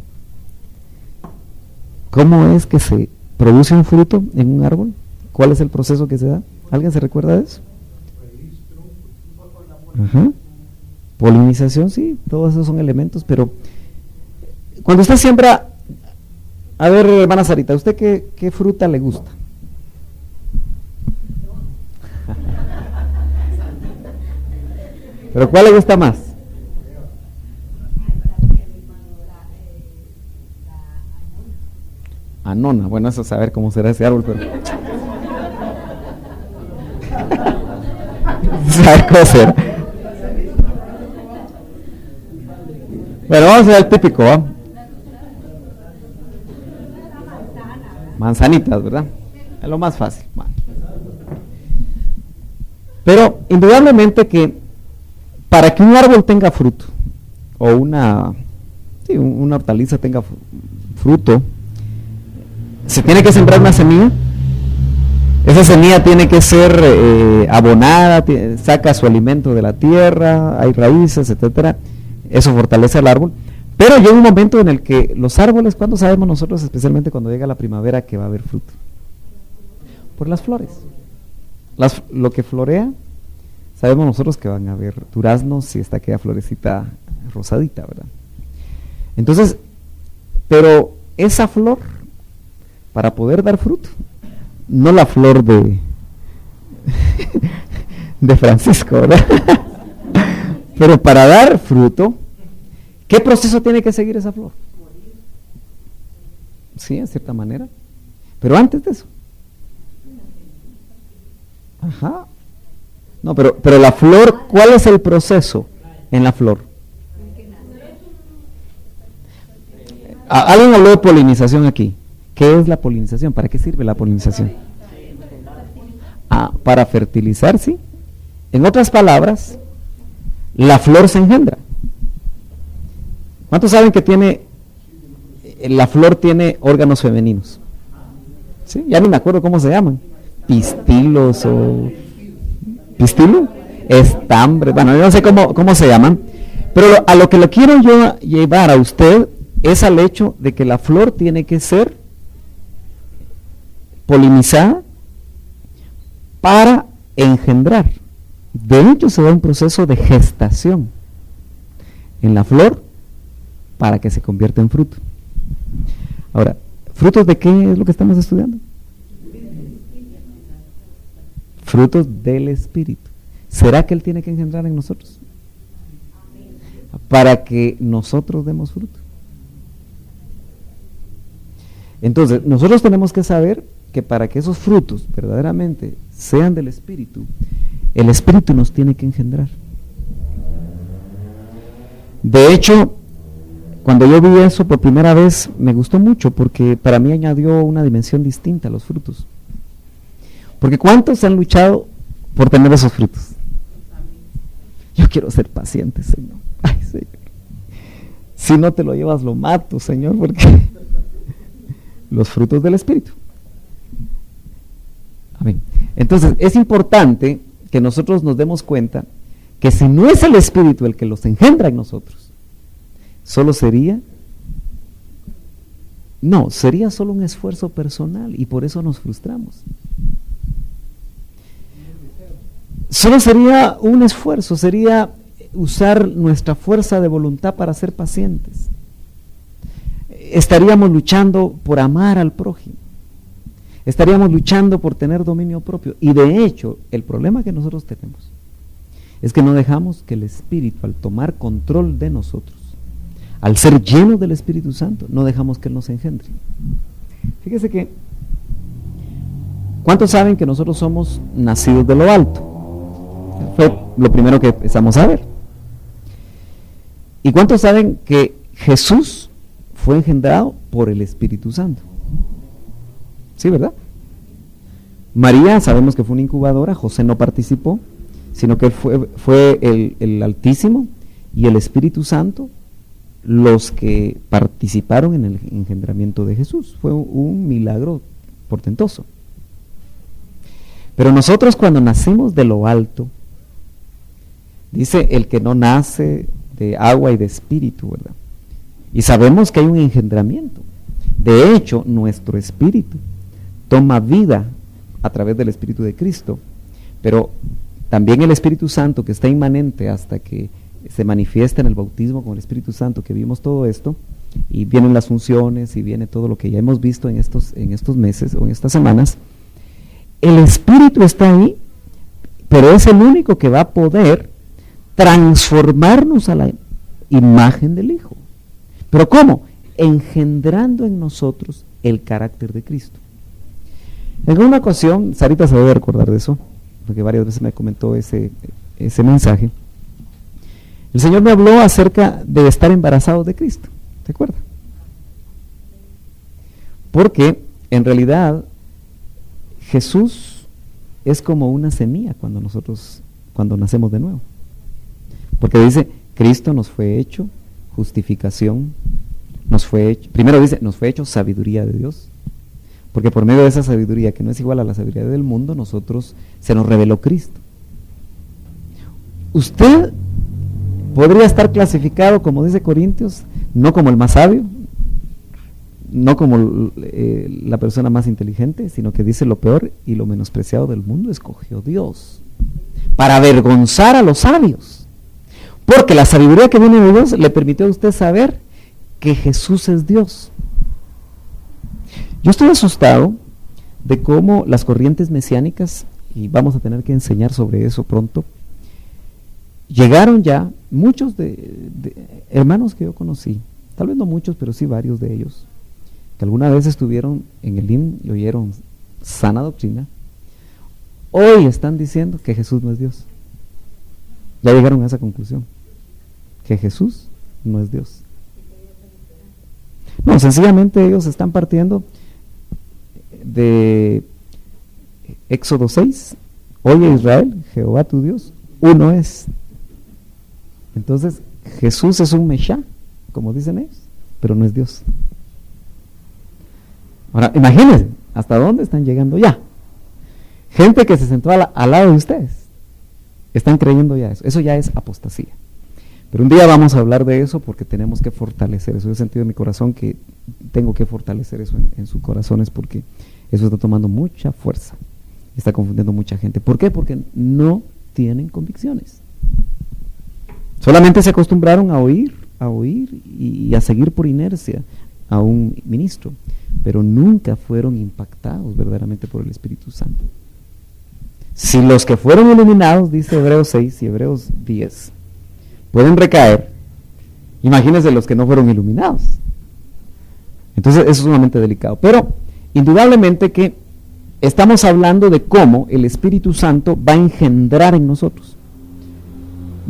¿Cómo es que se produce un fruto en un árbol? ¿Cuál es el proceso que se da? ¿Alguien se recuerda de eso? Ajá. Polinización, sí, todos esos son elementos, pero cuando usted siembra, a ver, hermana Sarita, ¿usted qué fruta le gusta? ¿Pero cuál le gusta más? Anona, bueno, eso saber cómo será ese árbol, pero saber cómo será. Bueno, vamos a ver el típico, ¿va? Manzanitas, ¿verdad? Es lo más fácil. Pero indudablemente que para que un árbol tenga fruto, o una hortaliza tenga fruto, se tiene que sembrar una semilla. Esa semilla tiene que ser abonada, saca su alimento de la tierra, hay raíces, etcétera. Eso fortalece al árbol. Pero llega un momento en el que los árboles, ¿cuándo sabemos nosotros, especialmente cuando llega la primavera, que va a haber fruto? Por las flores. Lo que florea, sabemos nosotros que van a haber duraznos si está aquella florecita rosadita, ¿verdad? Entonces, pero esa flor, para poder dar fruto, no la flor de Francisco, ¿verdad? Pero para dar fruto, ¿qué proceso tiene que seguir esa flor? Sí, en cierta manera. Pero antes de eso. Ajá. No, pero la flor, ¿cuál es el proceso en la flor? Alguien habló de polinización aquí. ¿Qué es la polinización? ¿Para qué sirve la polinización? Para fertilizar, sí. En otras palabras, la flor se engendra. ¿Cuántos saben que la flor tiene órganos femeninos? ¿Sí? Ya ni me acuerdo cómo se llaman. Pistilos o... ¿Pistilo? Estambre. Bueno, yo no sé cómo se llaman. Pero a lo que lo quiero yo llevar a usted es al hecho de que la flor tiene que ser polinizada para engendrar. De hecho, se da un proceso de gestación en la flor para que se convierta en fruto. Ahora, ¿frutos de qué es lo que estamos estudiando? Frutos del Espíritu. ¿Será que Él tiene que engendrar en nosotros? Para que nosotros demos fruto. Entonces, nosotros tenemos que saber que para que esos frutos verdaderamente sean del Espíritu, el Espíritu nos tiene que engendrar. De hecho, cuando yo vi eso por primera vez, me gustó mucho porque para mí añadió una dimensión distinta a los frutos. Porque ¿cuántos han luchado por tener esos frutos? Yo quiero ser paciente, Señor. Ay, Señor. Si no te lo llevas, lo mato, Señor, porque los frutos del Espíritu. Amén. Entonces, es importante que nosotros nos demos cuenta que si no es el Espíritu el que los engendra en nosotros, sería solo un esfuerzo personal y por eso nos frustramos. Solo sería un esfuerzo, sería usar nuestra fuerza de voluntad para ser pacientes. Estaríamos luchando por amar al prójimo. Estaríamos luchando por tener dominio propio. Y de hecho, el problema que nosotros tenemos es que no dejamos que el Espíritu, al tomar control de nosotros, al ser llenos del Espíritu Santo, no dejamos que Él nos engendre. Fíjese que, ¿cuántos saben que nosotros somos nacidos de lo alto? Fue lo primero que empezamos a ver. ¿Y cuántos saben que Jesús fue engendrado por el Espíritu Santo? Sí, ¿verdad? María, sabemos que fue una incubadora, José no participó, sino que fue el Altísimo y el Espíritu Santo los que participaron en el engendramiento de Jesús. Fue un milagro portentoso. Pero nosotros cuando nacimos de lo alto, dice el que no nace de agua y de espíritu, ¿verdad? Y sabemos que hay un engendramiento. De hecho, nuestro espíritu toma vida a través del Espíritu de Cristo, pero también el Espíritu Santo, que está inmanente hasta que se manifiesta en el bautismo con el Espíritu Santo, que vimos todo esto, y vienen las funciones y viene todo lo que ya hemos visto en estos meses o en estas semanas. El Espíritu está ahí, pero es el único que va a poder transformarnos a la imagen del Hijo. ¿Pero cómo? Engendrando en nosotros el carácter de Cristo. En una ocasión, Sarita se debe recordar de eso, porque varias veces me comentó ese mensaje. El Señor me habló acerca de estar embarazados de Cristo, ¿te acuerdas? Porque en realidad Jesús es como una semilla cuando nacemos de nuevo. Porque dice, Cristo nos fue hecho justificación, primero dice, nos fue hecho sabiduría de Dios, porque por medio de esa sabiduría, que no es igual a la sabiduría del mundo, se nos reveló Cristo. Usted podría estar clasificado, como dice Corintios, no como el más sabio, no como la persona más inteligente, sino que dice lo peor y lo menospreciado del mundo escogió Dios para avergonzar a los sabios, porque la sabiduría que viene de Dios le permitió a usted saber que Jesús es Dios. Yo estoy asustado de cómo las corrientes mesiánicas, y vamos a tener que enseñar sobre eso pronto, llegaron ya muchos de hermanos que yo conocí, tal vez no muchos, pero sí varios de ellos, que alguna vez estuvieron en el IM y oyeron sana doctrina, hoy están diciendo que Jesús no es Dios. Ya llegaron a esa conclusión, que Jesús no es Dios. No, sencillamente ellos están partiendo de Éxodo 6, oye Israel, Jehová tu Dios, uno es. Entonces, Jesús es un Meshá, como dicen ellos, pero no es Dios. Ahora, imagínense, ¿hasta dónde están llegando ya? Gente que se sentó al lado de ustedes, están creyendo ya eso. Eso ya es apostasía. Pero un día vamos a hablar de eso porque tenemos que fortalecer eso. Yo he sentido en mi corazón que tengo que fortalecer eso en sus corazones porque eso está tomando mucha fuerza. Está confundiendo mucha gente. ¿Por qué? Porque no tienen convicciones. Solamente se acostumbraron a oír y a seguir por inercia a un ministro, pero nunca fueron impactados verdaderamente por el Espíritu Santo. Si los que fueron iluminados, dice Hebreos 6 y Hebreos 10, pueden recaer, imagínense los que no fueron iluminados. Entonces eso es sumamente delicado, pero indudablemente que estamos hablando de cómo el Espíritu Santo va a engendrar en nosotros.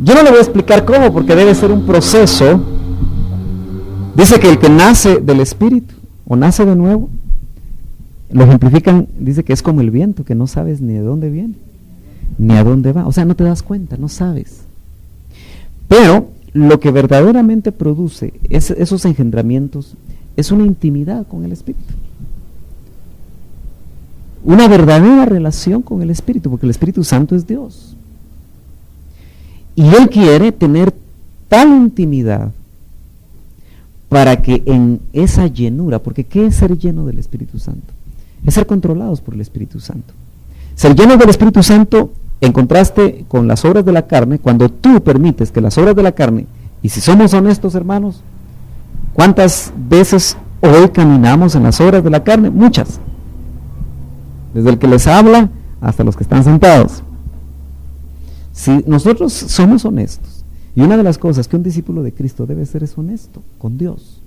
Yo no le voy a explicar cómo, porque debe ser un proceso. Dice que el que nace del Espíritu o nace de nuevo, lo ejemplifican, dice que es como el viento, que no sabes ni de dónde viene, ni a dónde va. O sea, no te das cuenta, no sabes. Pero lo que verdaderamente produce esos engendramientos es una intimidad con el Espíritu. Una verdadera relación con el Espíritu, porque el Espíritu Santo es Dios. Y Él quiere tener tal intimidad para que en esa llenura, porque ¿qué es ser lleno del Espíritu Santo? Es ser controlados por el Espíritu Santo. Ser lleno del Espíritu Santo, en contraste con las obras de la carne, cuando tú permites que las obras de la carne, y si somos honestos hermanos, ¿cuántas veces hoy caminamos en las obras de la carne? Muchas. Desde el que les habla hasta los que están sentados. Si nosotros somos honestos, y una de las cosas que un discípulo de Cristo debe ser es honesto con Dios,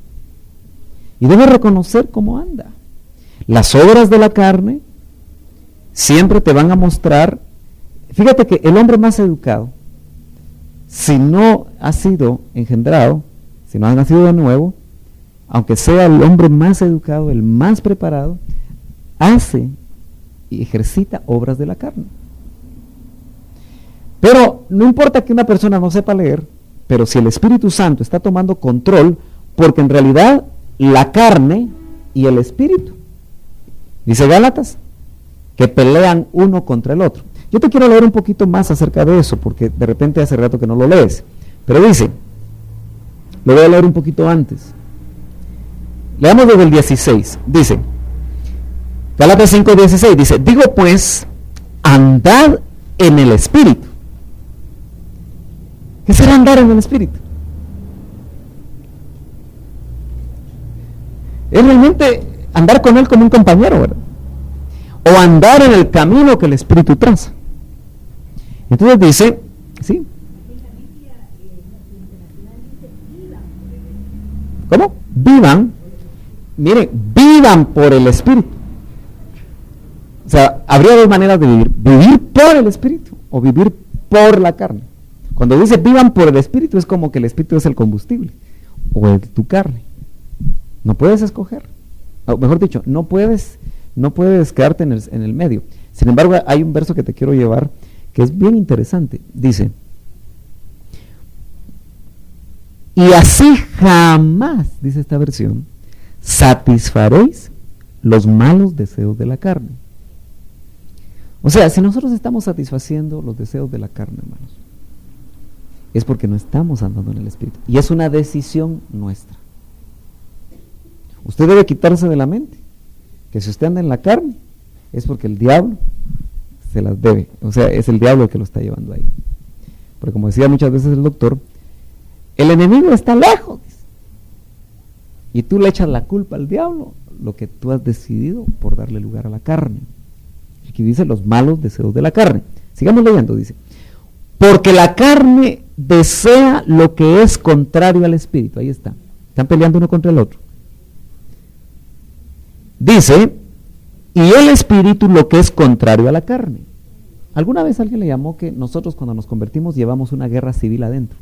y debe reconocer cómo anda. Las obras de la carne siempre te van a mostrar. Fíjate que el hombre más educado, si no ha sido engendrado, si no ha nacido de nuevo, aunque sea el hombre más educado, el más preparado, hace y ejercita obras de la carne. Pero no importa que una persona no sepa leer, pero si el Espíritu Santo está tomando control, porque en realidad la carne y el Espíritu, dice Gálatas, que pelean uno contra el otro. Yo te quiero leer un poquito más acerca de eso, porque de repente hace rato que no lo lees. Pero dice, lo voy a leer un poquito antes. Leamos desde el 16. Dice, Gálatas 5:16, dice, digo pues, andad en el Espíritu. ¿Qué será andar en el Espíritu? Es realmente andar con Él como un compañero, ¿verdad? O andar en el camino que el Espíritu traza. Entonces dice, ¿sí? ¿Cómo? Vivan, miren, vivan por el Espíritu. O sea, habría dos maneras de vivir: vivir por el Espíritu o vivir por la carne. Cuando dice vivan por el Espíritu, es como que el Espíritu es el combustible o es tu carne. No puedes escoger, o mejor dicho, no puedes quedarte en el medio. Sin embargo, hay un verso que te quiero llevar que es bien interesante. Dice, y así jamás, dice esta versión, satisfaréis los malos deseos de la carne. O sea, si nosotros estamos satisfaciendo los deseos de la carne, hermanos, es porque no estamos andando en el Espíritu. Y es una decisión nuestra. Usted debe quitarse de la mente que si usted anda en la carne es porque el diablo se las debe, o sea, es el diablo el que lo está llevando ahí. Porque como decía muchas veces el doctor, el enemigo está lejos y tú le echas la culpa al diablo, lo que tú has decidido por darle lugar a la carne. Aquí dice los malos deseos de la carne. Sigamos leyendo, dice, porque la carne desea lo que es contrario al espíritu. Ahí está, están peleando uno contra el otro. Dice, y el espíritu lo que es contrario a la carne. ¿Alguna vez alguien le llamó que nosotros cuando nos convertimos llevamos una guerra civil adentro?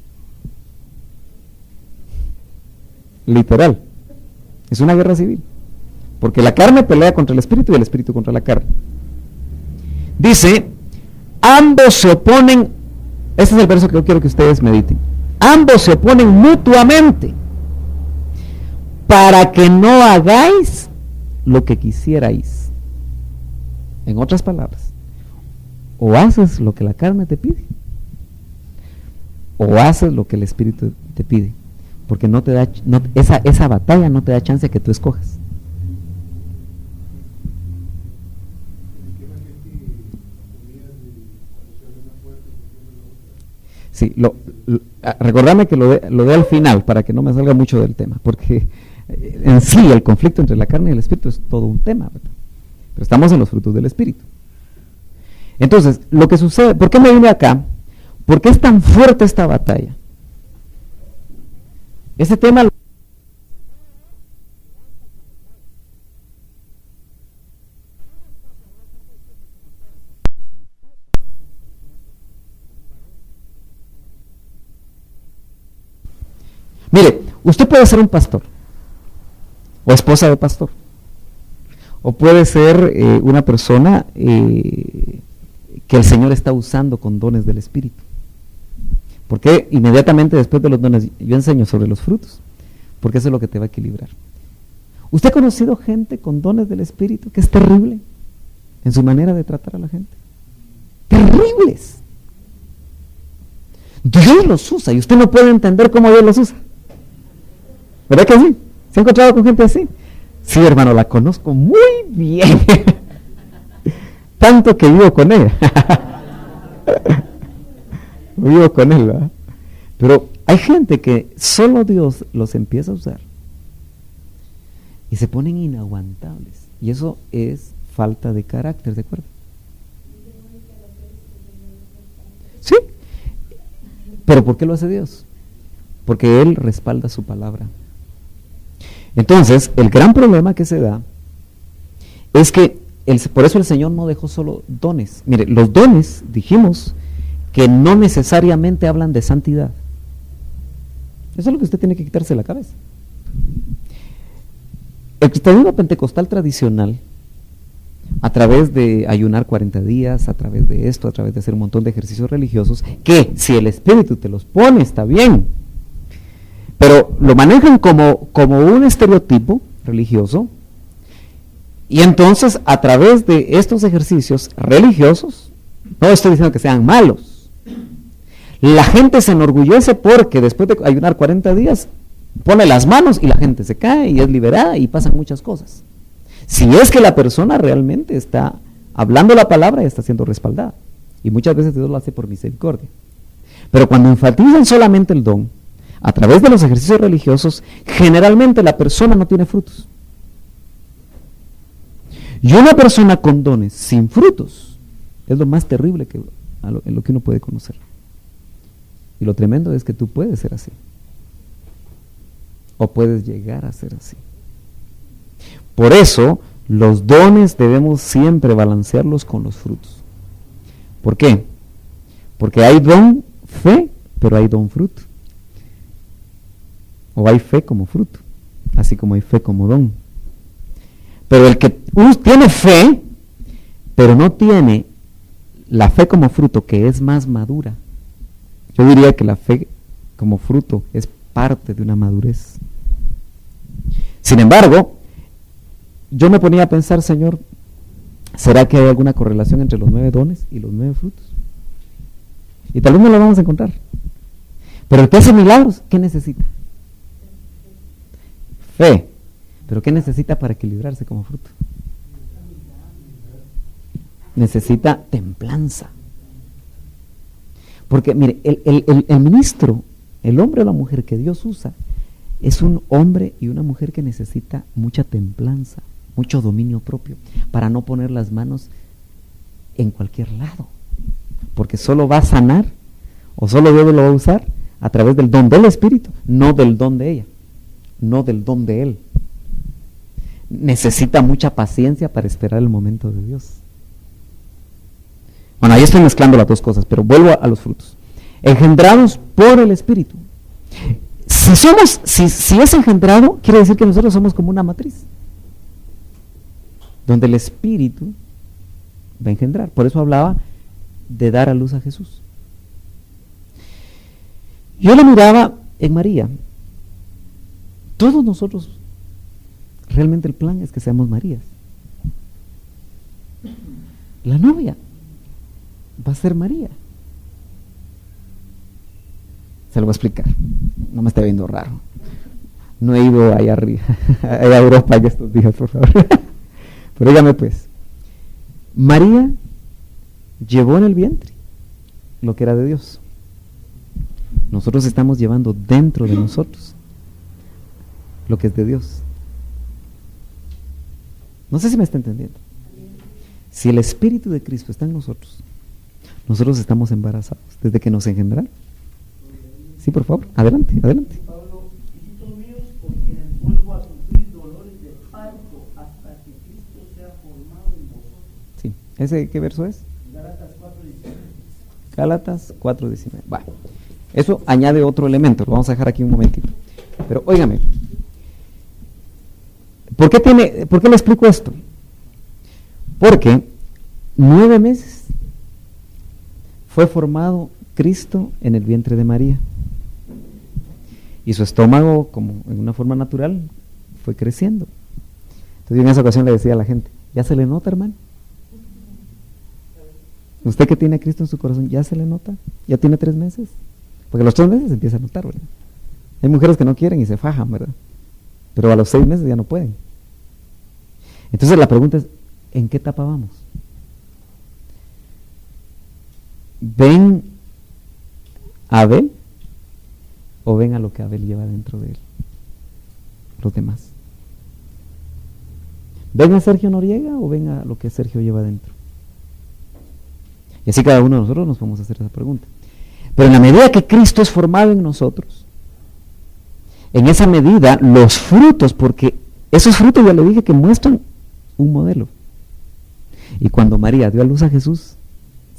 Literal, es una guerra civil, porque la carne pelea contra el espíritu y el espíritu contra la carne. Dice, ambos se oponen, este es el verso que yo quiero que ustedes mediten, ambos se oponen mutuamente para que no hagáis lo que quisierais. En otras palabras, o haces lo que la carne te pide, o haces lo que el espíritu te pide, porque no te da, esa batalla no te da chance a que tú escojas. Sí, recordame que lo de al final, para que no me salga mucho del tema, porque en sí el conflicto entre la carne y el espíritu es todo un tema, ¿verdad? Pero estamos en los frutos del espíritu. Entonces, lo que sucede, ¿por qué me vine acá? ¿Por qué es tan fuerte esta batalla? Ese tema mire, usted puede ser un pastor o esposa de pastor, o puede ser una persona que el Señor está usando con dones del Espíritu. Porque inmediatamente después de los dones yo enseño sobre los frutos, porque eso es lo que te va a equilibrar. ¿Usted ha conocido gente con dones del Espíritu que es terrible en su manera de tratar a la gente? Terribles. Dios los usa y usted no puede entender cómo Dios los usa. ¿Verdad que sí? ¿Se ha encontrado con gente así? Sí, hermano, la conozco muy bien. Tanto que vivo con ella. Vivo con él, ¿verdad? Pero hay gente que solo Dios los empieza a usar y se ponen inaguantables. Y eso es falta de carácter, ¿de acuerdo? Sí. ¿Pero por qué lo hace Dios? Porque Él respalda su palabra. Entonces, el gran problema que se da es que por eso el Señor no dejó solo dones. Mire, los dones, dijimos, que no necesariamente hablan de santidad. Eso es lo que usted tiene que quitarse de la cabeza. El cristianismo pentecostal tradicional, a través de ayunar 40 días, a través de esto, a través de hacer un montón de ejercicios religiosos, que si el Espíritu te los pone, está bien, pero lo manejan como un estereotipo religioso, y entonces a través de estos ejercicios religiosos, no estoy diciendo que sean malos, la gente se enorgullece porque después de ayunar 40 días pone las manos y la gente se cae y es liberada y pasan muchas cosas. Si es que la persona realmente está hablando la palabra y está siendo respaldada. Y muchas veces Dios lo hace por misericordia. Pero cuando enfatizan solamente el don, a través de los ejercicios religiosos, generalmente la persona no tiene frutos. Y una persona con dones sin frutos es lo más terrible en lo que uno puede conocer. Y lo tremendo es que tú puedes ser así. O puedes llegar a ser así. Por eso, los dones debemos siempre balancearlos con los frutos. ¿Por qué? Porque hay don fe, pero hay don fruto. O hay fe como fruto, así como hay fe como don. Pero el que tiene fe, pero no tiene la fe como fruto, que es más madura. Yo diría que la fe como fruto es parte de una madurez. Sin embargo, yo me ponía a pensar, Señor, ¿será que hay alguna correlación entre los 9 dones y los 9 frutos? Y tal vez no lo vamos a encontrar. Pero el que hace milagros, ¿qué necesita? Fe. ¿Pero qué necesita para equilibrarse como fruto? Necesita templanza. Porque mire, el ministro, el hombre o la mujer que Dios usa, es un hombre y una mujer que necesita mucha templanza, mucho dominio propio, para no poner las manos en cualquier lado. Porque solo va a sanar, o solo Dios lo va a usar a través del don del Espíritu, no del don de ella, no del don de él. Necesita mucha paciencia para esperar el momento de Dios. Bueno, ahí estoy mezclando las dos cosas, pero vuelvo a los frutos. Engendrados por el Espíritu. Si es engendrado, quiere decir que nosotros somos como una matriz, donde el Espíritu va a engendrar. Por eso hablaba de dar a luz a Jesús. Yo la miraba en María. Todos nosotros, realmente el plan es que seamos Marías. La novia va a ser María. Se lo voy a explicar. No me esté viendo raro. No he ido allá arriba, allá a Europa en estos días, por favor. Pero dígame pues, María llevó en el vientre lo que era de Dios. Nosotros estamos llevando dentro de nosotros lo que es de Dios. No sé si me está entendiendo. Si el Espíritu de Cristo está en nosotros, nosotros estamos embarazados desde que nos engendraron. Sí, por favor, adelante, adelante. Pablo, hijitos míos, porque vuelvo a sufrir dolores de parto hasta que Cristo sea formado en vosotros. Sí, ¿ese qué verso es? Gálatas 4:19. Gálatas 4:19. Vale. Eso añade otro elemento, lo vamos a dejar aquí un momentito. Pero óigame, ¿por qué le explico esto? Porque 9 meses fue formado Cristo en el vientre de María. Y su estómago, como en una forma natural, fue creciendo. Entonces yo en esa ocasión le decía a la gente, ¿ya se le nota, hermano? Usted que tiene a Cristo en su corazón, ¿ya se le nota? ¿Ya tiene 3 meses? Porque a los 3 meses se empieza a notar, ¿verdad? Hay mujeres que no quieren y se fajan, ¿verdad? Pero a los 6 meses ya no pueden. Entonces la pregunta es, ¿en qué etapa vamos? ¿Ven a Abel o ven a lo que Abel lleva dentro de él? Los demás. ¿Ven a Sergio Noriega o ven a lo que Sergio lleva dentro? Y así cada uno de nosotros nos podemos hacer esa pregunta. Pero en la medida que Cristo es formado en nosotros, en esa medida los frutos, porque esos frutos ya le dije que muestran un modelo. Y cuando María dio a luz a Jesús,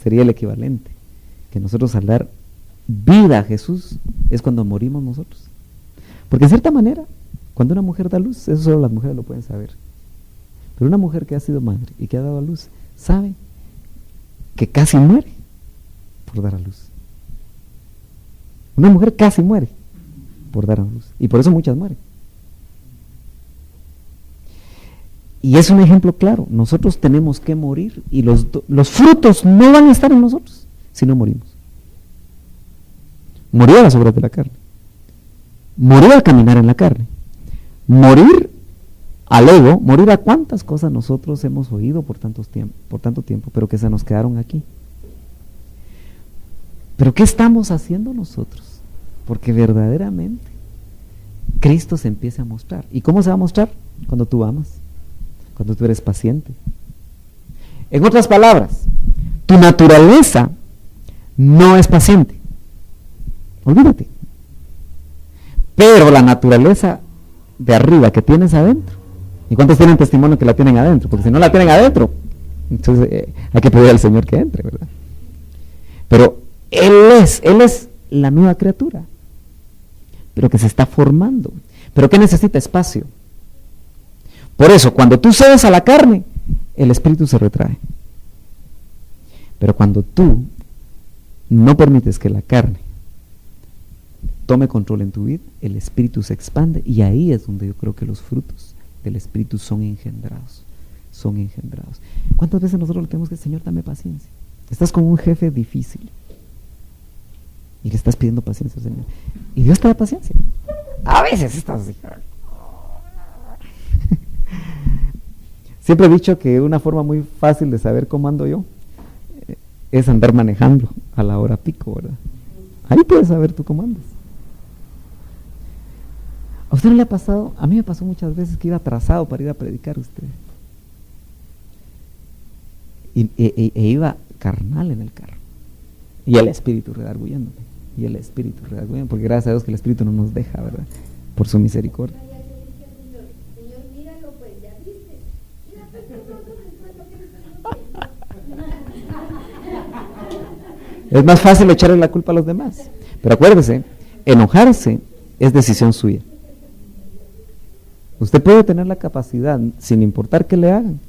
sería el equivalente. Que nosotros al dar vida a Jesús es cuando morimos nosotros. Porque en cierta manera, cuando una mujer da luz, eso solo las mujeres lo pueden saber. Pero una mujer que ha sido madre y que ha dado a luz, sabe que casi muere por dar a luz. Una mujer casi muere por dar a luz. Y por eso muchas mueren. Y es un ejemplo claro. Nosotros tenemos que morir y los frutos no van a estar en nosotros si no morimos. Morir a las obras de la carne. Morir al caminar en la carne. Morir al ego. Morir a cuántas cosas nosotros hemos oído por tanto tiempo, pero que se nos quedaron aquí. Pero ¿qué estamos haciendo nosotros? Porque verdaderamente Cristo se empieza a mostrar. ¿Y cómo se va a mostrar? Cuando tú amas, cuando tú eres paciente. En otras palabras, tu naturaleza no es paciente. Olvídate. Pero la naturaleza de arriba que tienes adentro, ¿y cuántos tienen testimonio que la tienen adentro? Porque si no la tienen adentro, entonces hay que pedir al Señor que entre, ¿verdad? Pero Él es la nueva criatura, pero que se está formando. ¿Pero qué necesita? Espacio. Por eso, cuando tú cedes a la carne, el espíritu se retrae. Pero cuando tú no permites que la carne tome control en tu vida, el espíritu se expande, y ahí es donde yo creo que los frutos del espíritu son engendrados. Son engendrados. ¿Cuántas veces nosotros le tenemos que decir, Señor, dame paciencia? Estás con un jefe difícil y le estás pidiendo paciencia al Señor, y Dios te da paciencia. A veces estás así. Siempre he dicho que una forma muy fácil de saber cómo ando yo es andar manejando a la hora pico, ¿verdad? Ahí puedes saber tú cómo andas. ¿A usted no le ha pasado? A mí me pasó muchas veces que iba atrasado para ir a predicar a usted. E iba carnal en el carro. Y el Espíritu redarguyéndome. Porque gracias a Dios que el Espíritu no nos deja, ¿verdad? Por su misericordia. Señor, míralo, pues, ya viste. Es más fácil echarle la culpa a los demás. Pero acuérdese, enojarse es decisión suya. Usted puede tener la capacidad, sin importar qué le hagan,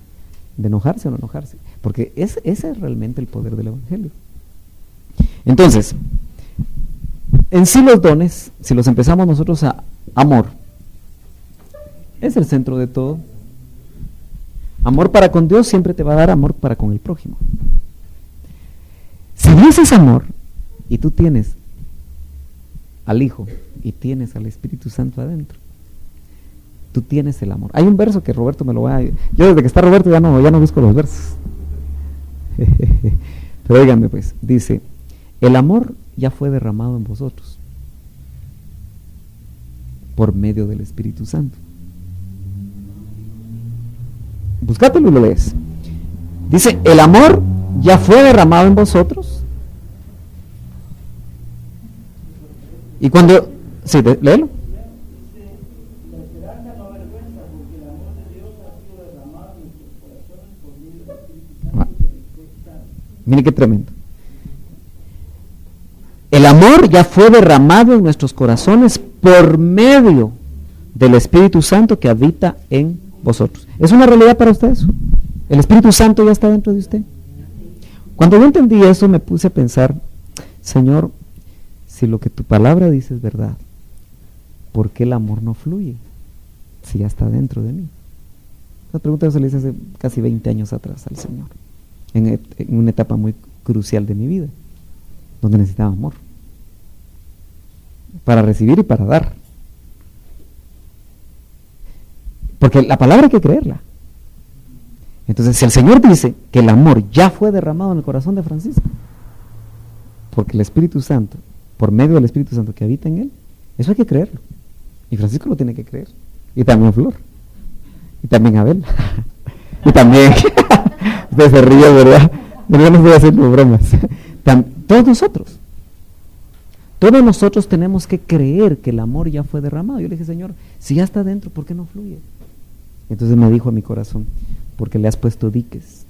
de enojarse o no enojarse. Porque ese es realmente el poder del Evangelio. Entonces, en sí los dones, si los empezamos nosotros a amor, es el centro de todo. Amor para con Dios siempre te va a dar amor para con el prójimo. Si Dios es amor y tú tienes al Hijo y tienes al Espíritu Santo adentro, tú tienes el amor. Hay un verso que Roberto me lo va a... Yo desde que está Roberto ya no busco los versos. Pero óiganme pues, dice, el amor ya fue derramado en vosotros por medio del Espíritu Santo. Búscatelo y lo lees. Dice, el amor ya fue derramado en vosotros. Y cuando... Sí, léelo. Mire qué tremendo. El amor ya fue derramado en nuestros corazones por medio del Espíritu Santo que habita en vosotros. ¿Es una realidad para ustedes? ¿El Espíritu Santo ya está dentro de usted? Cuando yo entendí eso me puse a pensar, Señor, si lo que tu palabra dice es verdad, ¿por qué el amor no fluye si ya está dentro de mí? Esa pregunta se le hice hace casi 20 años atrás al Señor, en una etapa muy crucial de mi vida, donde necesitaba amor para recibir y para dar, porque la palabra hay que creerla. Entonces, si el Señor dice que el amor ya fue derramado en el corazón de Francisco, porque el Espíritu Santo, por medio del Espíritu Santo que habita en él, eso hay que creerlo, y Francisco lo tiene que creer, y también Flor, y también Abel, y también usted se ríe, ¿verdad? Pero yo no estoy haciendo bromas. Todos nosotros tenemos que creer que el amor ya fue derramado. Yo le dije, Señor, si ya está dentro, ¿por qué no fluye? Entonces me dijo a mi corazón, porque le has puesto diques.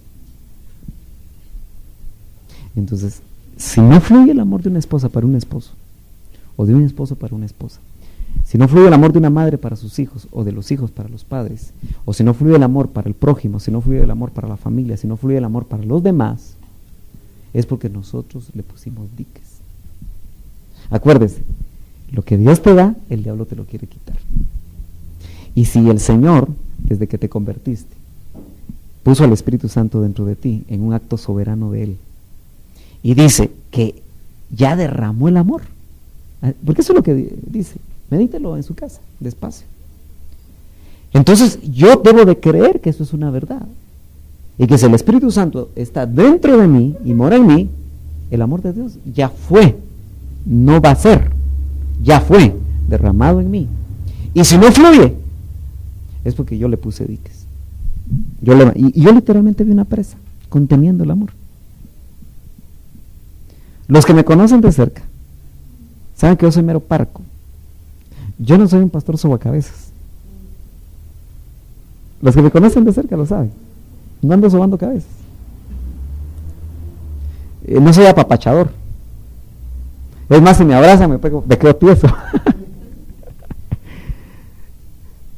Entonces, si no fluye el amor de una esposa para un esposo, o de un esposo para una esposa, si no fluye el amor de una madre para sus hijos, o de los hijos para los padres, o si no fluye el amor para el prójimo, si no fluye el amor para la familia, si no fluye el amor para los demás, es porque nosotros le pusimos diques. Acuérdese, lo que Dios te da, el diablo te lo quiere quitar. Y si el Señor, desde que te convertiste, puso al Espíritu Santo dentro de ti, en un acto soberano de Él, y dice que ya derramó el amor, porque eso es lo que dice, medítelo en su casa, despacio. Entonces yo debo de creer que eso es una verdad, y que si el Espíritu Santo está dentro de mí y mora en mí, el amor de Dios ya fue, no va a ser, ya fue derramado en mí. Y si no fluye, es porque yo le puse diques. Yo literalmente vi una presa conteniendo el amor. Los que me conocen de cerca saben que yo soy mero parco. Yo no soy un pastor sobacabezas. Los que me conocen de cerca lo saben. No ando sobando cabezas. No soy apapachador. Es más, si me abrazan me quedo tieso.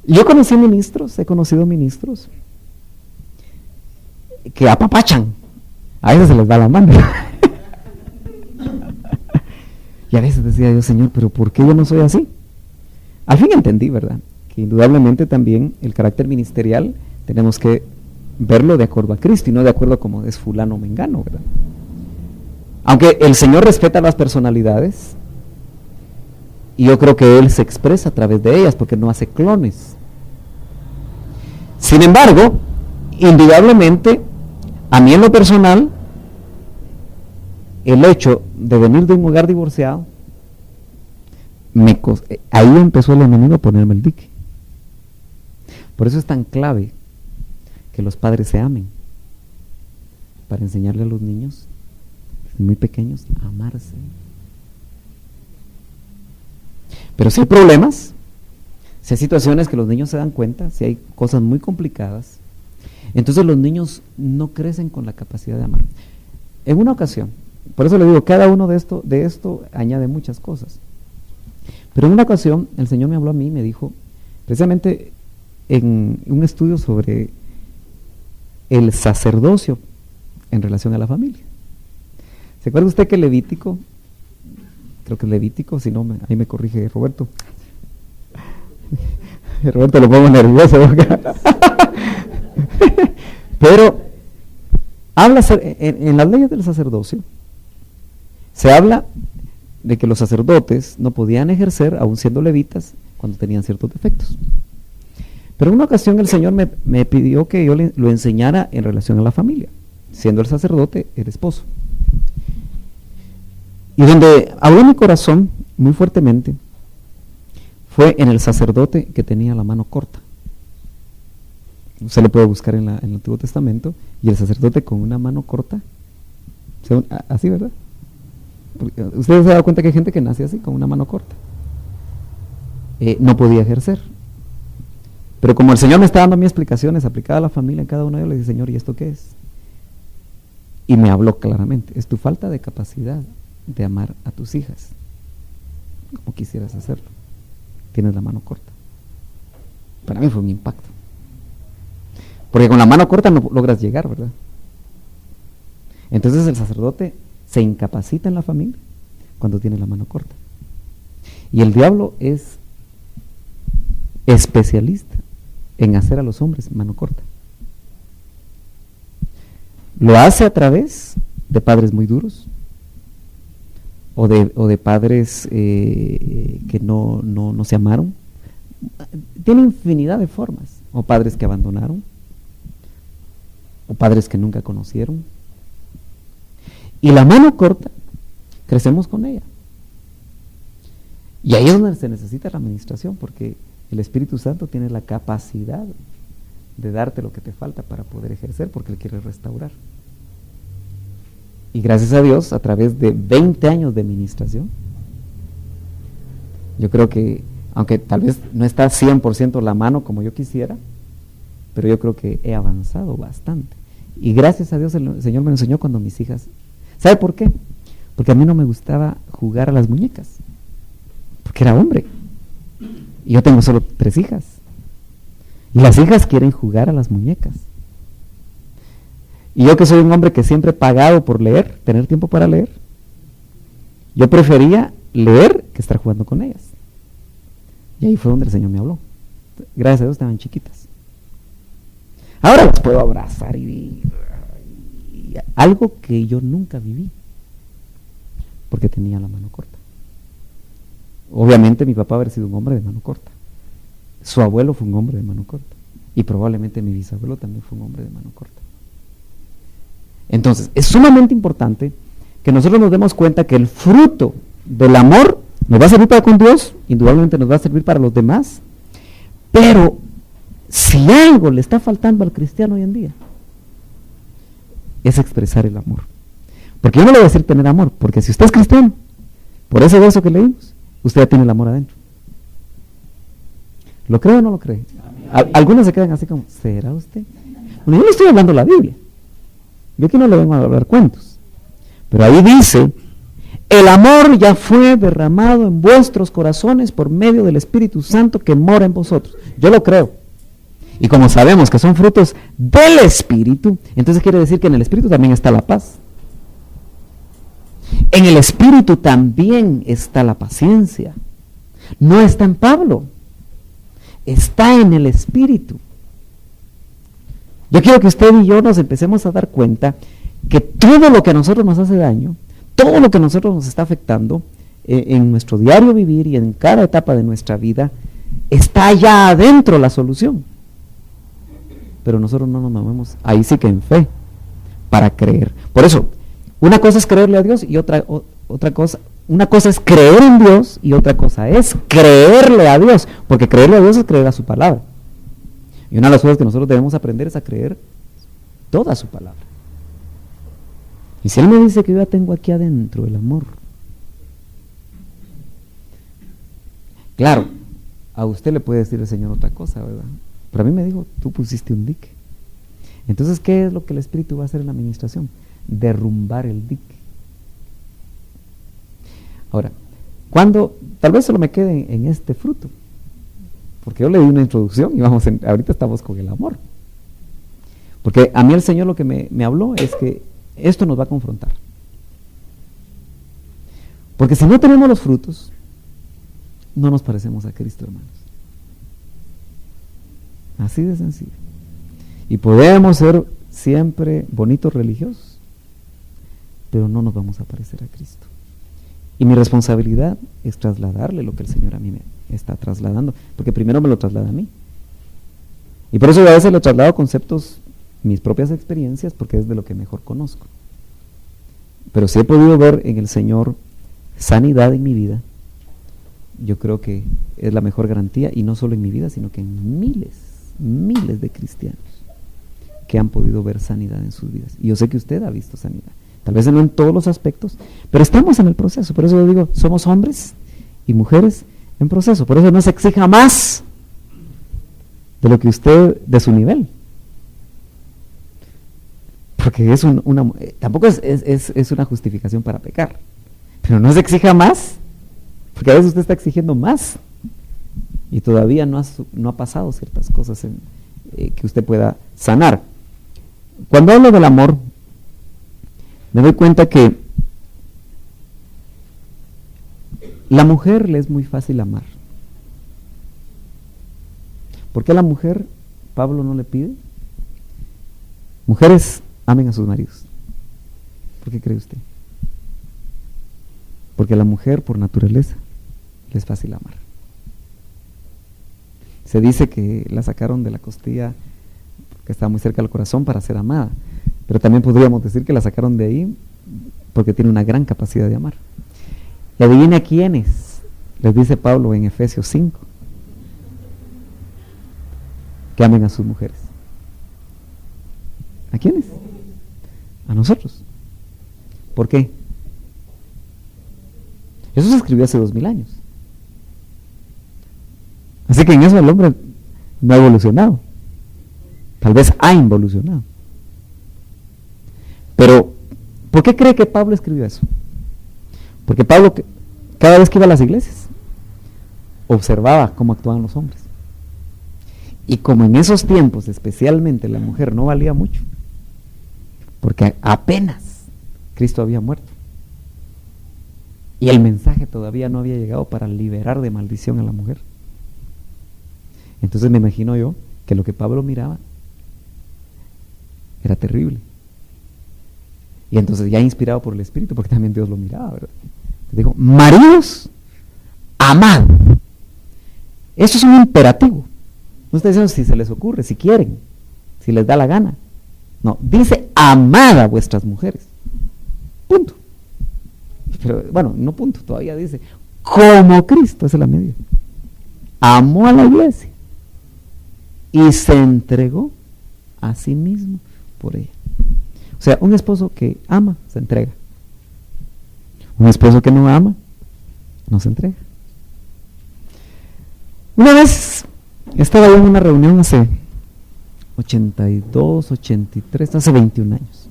Yo he conocido ministros que apapachan. A veces se les da la mano. Y a veces decía yo, Señor, pero ¿por qué yo no soy así? Al fin entendí, ¿verdad? Que indudablemente también el carácter ministerial tenemos que verlo de acuerdo a Cristo y no de acuerdo a como es fulano o mengano, ¿verdad? Aunque el Señor respeta las personalidades, y yo creo que Él se expresa a través de ellas porque no hace clones. Sin embargo, indudablemente, a mí en lo personal, el hecho de venir de un hogar divorciado, ahí empezó el enemigo a ponerme el dique. Por eso es tan clave que los padres se amen, para enseñarle a los niños muy pequeños a amarse. Pero si hay problemas, si hay situaciones que los niños se dan cuenta, si hay cosas muy complicadas, entonces los niños no crecen con la capacidad de amar. En una ocasión, por eso le digo, cada uno de esto añade muchas cosas. Pero en una ocasión el Señor me habló a mí y me dijo, precisamente en un estudio sobre el sacerdocio en relación a la familia. ¿Se acuerda usted que Levítico, creo que es Levítico, si no, ahí me corrige Roberto. Roberto lo pongo nervioso. Pero habla en las leyes del sacerdocio, se habla de que los sacerdotes no podían ejercer, aun siendo levitas, cuando tenían ciertos defectos. Pero en una ocasión el Señor me pidió que yo lo enseñara en relación a la familia, siendo el sacerdote el esposo. Y donde habló mi corazón muy fuertemente fue en el sacerdote que tenía la mano corta. Usted lo puede buscar en el Antiguo Testamento, y el sacerdote con una mano corta, así, ¿verdad? Ustedes se dan cuenta que hay gente que nace así, con una mano corta. No podía ejercer. Pero como el Señor me está dando mis explicaciones aplicadas a la familia, en cada uno de ellos le dije, Señor, ¿y esto qué es? Y me habló claramente, es tu falta de capacidad de amar a tus hijas como quisieras hacerlo. Tienes la mano corta. Para mí fue un impacto. Porque con la mano corta no logras llegar, ¿verdad? Entonces el sacerdote se incapacita en la familia cuando tiene la mano corta. Y el diablo es especialista en hacer a los hombres mano corta. Lo hace a través de padres muy duros, o de padres que no se amaron. Tiene infinidad de formas. O padres que abandonaron, o padres que nunca conocieron. Y la mano corta, crecemos con ella. Y ahí es donde se necesita la administración, porque el Espíritu Santo tiene la capacidad de darte lo que te falta para poder ejercer, porque Él quiere restaurar. Y gracias a Dios, a través de 20 años de administración, yo creo que, aunque tal vez no está 100% la mano como yo quisiera, pero yo creo que he avanzado bastante. Y gracias a Dios el Señor me enseñó cuando mis hijas... ¿Sabe por qué? Porque a mí no me gustaba jugar a las muñecas, porque era hombre. Y yo tengo solo 3 hijas. Y las hijas quieren jugar a las muñecas. Y yo, que soy un hombre que siempre he pagado por leer, tener tiempo para leer, yo prefería leer que estar jugando con ellas. Y ahí fue donde el Señor me habló. Gracias a Dios estaban chiquitas. Ahora las puedo abrazar y algo que yo nunca viví, porque tenía la mano corta. Obviamente mi papá haber sido un hombre de mano corta. Su abuelo fue un hombre de mano corta. Y probablemente mi bisabuelo también fue un hombre de mano corta. Entonces, es sumamente importante que nosotros nos demos cuenta que el fruto del amor nos va a servir para con Dios, indudablemente nos va a servir para los demás, pero si algo le está faltando al cristiano hoy en día, es expresar el amor. Porque yo no le voy a decir tener amor, porque si usted es cristiano, por ese verso que leímos, usted ya tiene el amor adentro. ¿Lo cree o no lo cree? Algunos se quedan así como, ¿será usted? Bueno, yo no estoy hablando de la Biblia. Yo aquí no le vengo a hablar cuentos. Pero ahí dice, el amor ya fue derramado en vuestros corazones por medio del Espíritu Santo que mora en vosotros. Yo lo creo. Y como sabemos que son frutos del Espíritu, entonces quiere decir que en el Espíritu también está la paz. En el Espíritu también está la paciencia. No está en Pablo. Está en el Espíritu. Yo quiero que usted y yo nos empecemos a dar cuenta que todo lo que a nosotros nos hace daño, todo lo que a nosotros nos está afectando en nuestro diario vivir y en cada etapa de nuestra vida, está allá adentro la solución. pero nosotros no nos movemos, ahí sí que en fe, para creer. Por eso, una cosa es creerle a Dios y otra cosa, una cosa es creer en Dios y otra cosa es creerle a Dios, porque creerle a Dios es creer a su palabra. Y una de las cosas que nosotros debemos aprender es a creer toda su palabra. Y si Él me dice que yo ya tengo aquí adentro el amor, claro, a usted le puede decir el Señor otra cosa, ¿verdad? Pero a mí me dijo, tú pusiste un dique. Entonces, ¿qué es lo que el Espíritu va a hacer en la administración? Derrumbar el dique. Ahora, tal vez solo me quede en este fruto, porque yo le di una introducción y ahorita estamos con el amor. Porque a mí el Señor lo que me habló es que esto nos va a confrontar. Porque si no tenemos los frutos, no nos parecemos a Cristo, hermanos. Así de sencillo. Y podemos ser siempre bonitos religiosos, pero no nos vamos a parecer a Cristo. Y mi responsabilidad es trasladarle lo que el Señor a mí me está trasladando, porque primero me lo traslada a mí. Y por eso yo a veces le traslado conceptos, mis propias experiencias, porque es de lo que mejor conozco. Pero si he podido ver en el Señor sanidad en mi vida, yo creo que es la mejor garantía, y no solo en mi vida, sino que en miles de cristianos que han podido ver sanidad en sus vidas. Y yo sé que usted ha visto sanidad, tal vez no en todos los aspectos, pero estamos en el proceso. Por eso yo digo, somos hombres y mujeres en proceso. Por eso no se exija más de lo que usted, de su nivel, porque es tampoco es una justificación para pecar, pero no se exija más, porque a veces usted está exigiendo más y todavía no ha pasado ciertas cosas que usted pueda sanar. Cuando hablo del amor, me doy cuenta que la mujer le es muy fácil amar. ¿Por qué a la mujer Pablo no le pide? Mujeres, amen a sus maridos. ¿Por qué cree usted? Porque a la mujer, por naturaleza, le es fácil amar. Se dice que la sacaron de la costilla que estaba muy cerca del corazón para ser amada, pero también podríamos decir que la sacaron de ahí porque tiene una gran capacidad de amar. Y adivine a quiénes, les dice Pablo en Efesios 5, que amen a sus mujeres. ¿A quiénes? A nosotros. ¿Por qué? Eso se escribió hace 2000 años. Así que en eso el hombre no ha evolucionado. Tal vez ha involucionado. Pero, ¿por qué cree que Pablo escribió eso? Porque Pablo, cada vez que iba a las iglesias, observaba cómo actuaban los hombres. Y como en esos tiempos, especialmente, la mujer no valía mucho, porque apenas Cristo había muerto, y el mensaje todavía no había llegado para liberar de maldición a la mujer. Entonces me imagino yo que lo que Pablo miraba era terrible. Y entonces, ya inspirado por el Espíritu, porque también Dios lo miraba, ¿verdad? Dijo, maridos, amad. Eso es un imperativo. No está diciendo si se les ocurre, si quieren, si les da la gana. No, dice amad a vuestras mujeres. Punto. Pero bueno, no punto, todavía dice, como Cristo, esa es la medida. Amó a la iglesia y se entregó a sí mismo por ella. O sea, un esposo que ama, se entrega. Un esposo que no ama, no se entrega. Una vez estaba yo en una reunión hace 82, 83, hace 21 años.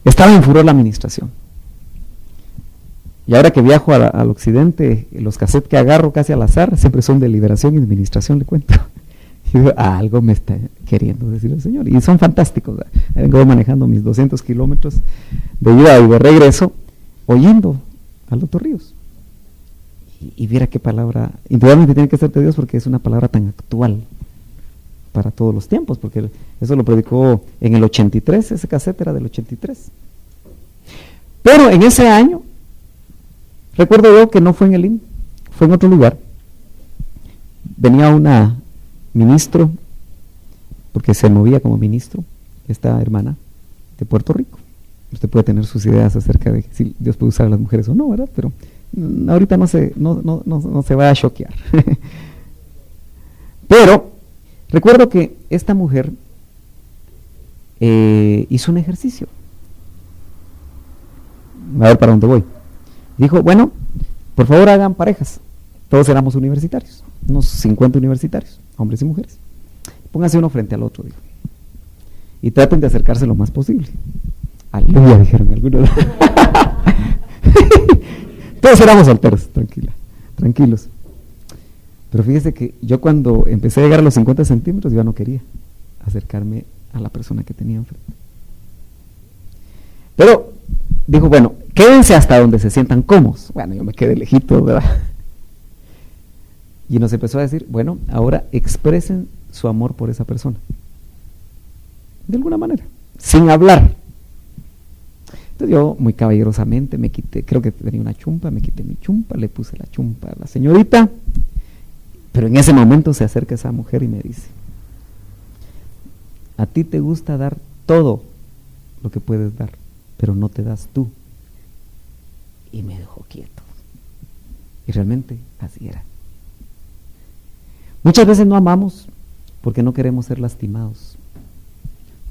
Estaba en furor la administración. Y ahora que viajo al occidente, los cassettes que agarro casi al azar siempre son de liberación y administración, le cuento. Y digo, algo me está queriendo decir el Señor. Y son fantásticos. Vengo manejando mis 200 kilómetros de ida y de regreso, oyendo al doctor Ríos. Y viera qué palabra, indudablemente tiene que ser de Dios, porque es una palabra tan actual para todos los tiempos, porque eso lo predicó en el 83, ese cassette era del 83. Pero en ese año, recuerdo yo que no fue en el IN, fue en otro lugar. Venía una ministro porque se movía como ministro, esta hermana de Puerto Rico. Usted puede tener sus ideas acerca de si Dios puede usar a las mujeres o no, ¿verdad? Pero ahorita no se va a choquear. Pero recuerdo que esta mujer hizo un ejercicio. A ver para dónde voy. Dijo, bueno, por favor hagan parejas. Todos éramos universitarios, unos 50 universitarios, hombres y mujeres. Pónganse uno frente al otro, dijo. Y traten de acercarse lo más posible. Aleluya, dijeron algunos. Todos éramos solteros, tranquilos. Pero fíjese que yo cuando empecé a llegar a los 50 centímetros, yo no quería acercarme a la persona que tenía enfrente. Pero dijo, bueno, quédense hasta donde se sientan cómodos. Bueno, yo me quedé lejito, ¿verdad? Y nos empezó a decir, bueno, ahora expresen su amor por esa persona. De alguna manera, sin hablar. Entonces yo muy caballerosamente me quité, creo que tenía una chumpa, me quité mi chumpa, le puse la chumpa a la señorita, pero en ese momento se acerca esa mujer y me dice, a ti te gusta dar todo lo que puedes dar, pero no te das tú. Y me dejó quieto. Y realmente así era. Muchas veces no amamos porque no queremos ser lastimados,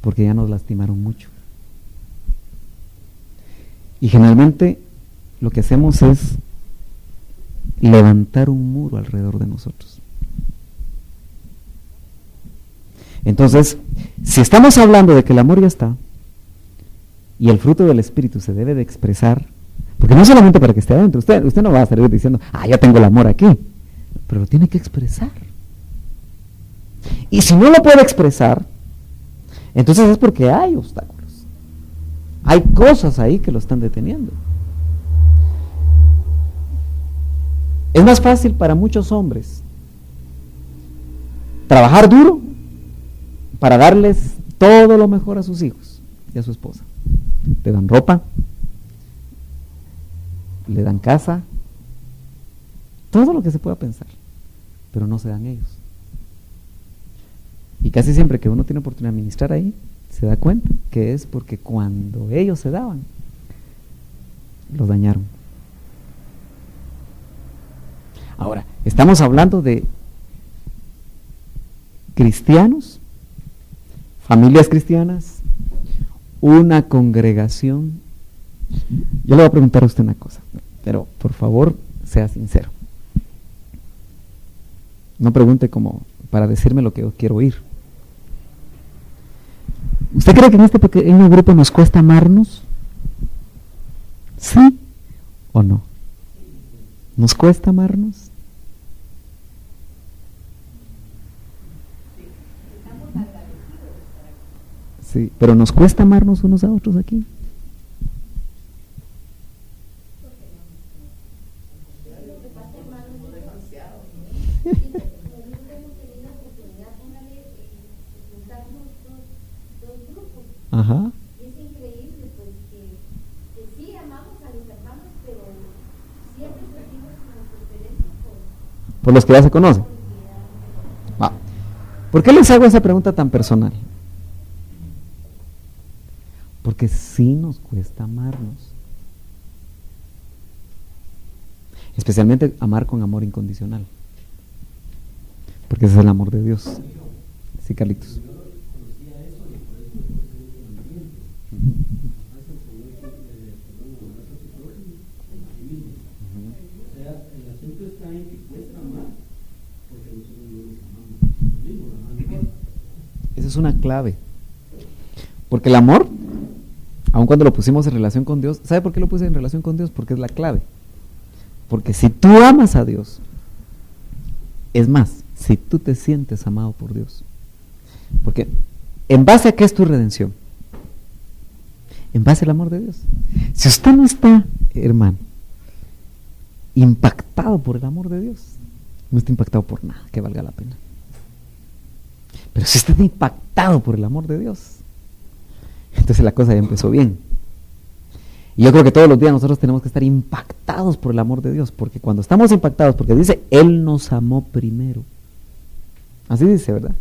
porque ya nos lastimaron mucho. Y generalmente lo que hacemos es levantar un muro alrededor de nosotros. Entonces, si estamos hablando de que el amor ya está, y el fruto del Espíritu se debe de expresar, porque no solamente para que esté adentro, usted no va a estar diciendo, ya tengo el amor aquí, pero lo tiene que expresar. Y si no lo puede expresar, entonces es porque hay obstáculos. Hay cosas ahí que lo están deteniendo. Es más fácil para muchos hombres trabajar duro para darles todo lo mejor a sus hijos y a su esposa. Le dan ropa, le dan casa, todo lo que se pueda pensar, pero no se dan ellos. Y casi siempre que uno tiene oportunidad de ministrar ahí, se da cuenta que es porque cuando ellos se daban, los dañaron. Ahora, estamos hablando de cristianos, familias cristianas, una congregación. Yo le voy a preguntar a usted una cosa, pero por favor, sea sincero. No pregunte como para decirme lo que yo quiero oír. ¿Usted cree que en este pequeño grupo nos cuesta amarnos? ¿Sí o no? ¿Nos cuesta amarnos? Sí, pero ¿nos cuesta amarnos unos a otros aquí? Ajá. Es increíble, pues, que sí amamos a los hermanos, pero siempre sentimos una preferencia por los que ya se conocen. ¿Por qué les hago esa pregunta tan personal? Porque sí nos cuesta amarnos. Especialmente amar con amor incondicional. Porque ese es el amor de Dios. Sí, Carlitos. Esa es una clave. Porque el amor, aun cuando lo pusimos en relación con Dios, ¿sabe por qué lo puse en relación con Dios? Porque es la clave. Porque si tú amas a Dios, es más, si tú te sientes amado por Dios, porque ¿en base a qué es tu redención? En base al amor de Dios. Si usted no está, hermano, impactado por el amor de Dios, no está impactado por nada que valga la pena. Pero si está impactado por el amor de Dios, entonces la cosa ya empezó bien. Y yo creo que todos los días nosotros tenemos que estar impactados por el amor de Dios, porque cuando estamos impactados, porque dice, Él nos amó primero. Así dice, ¿verdad?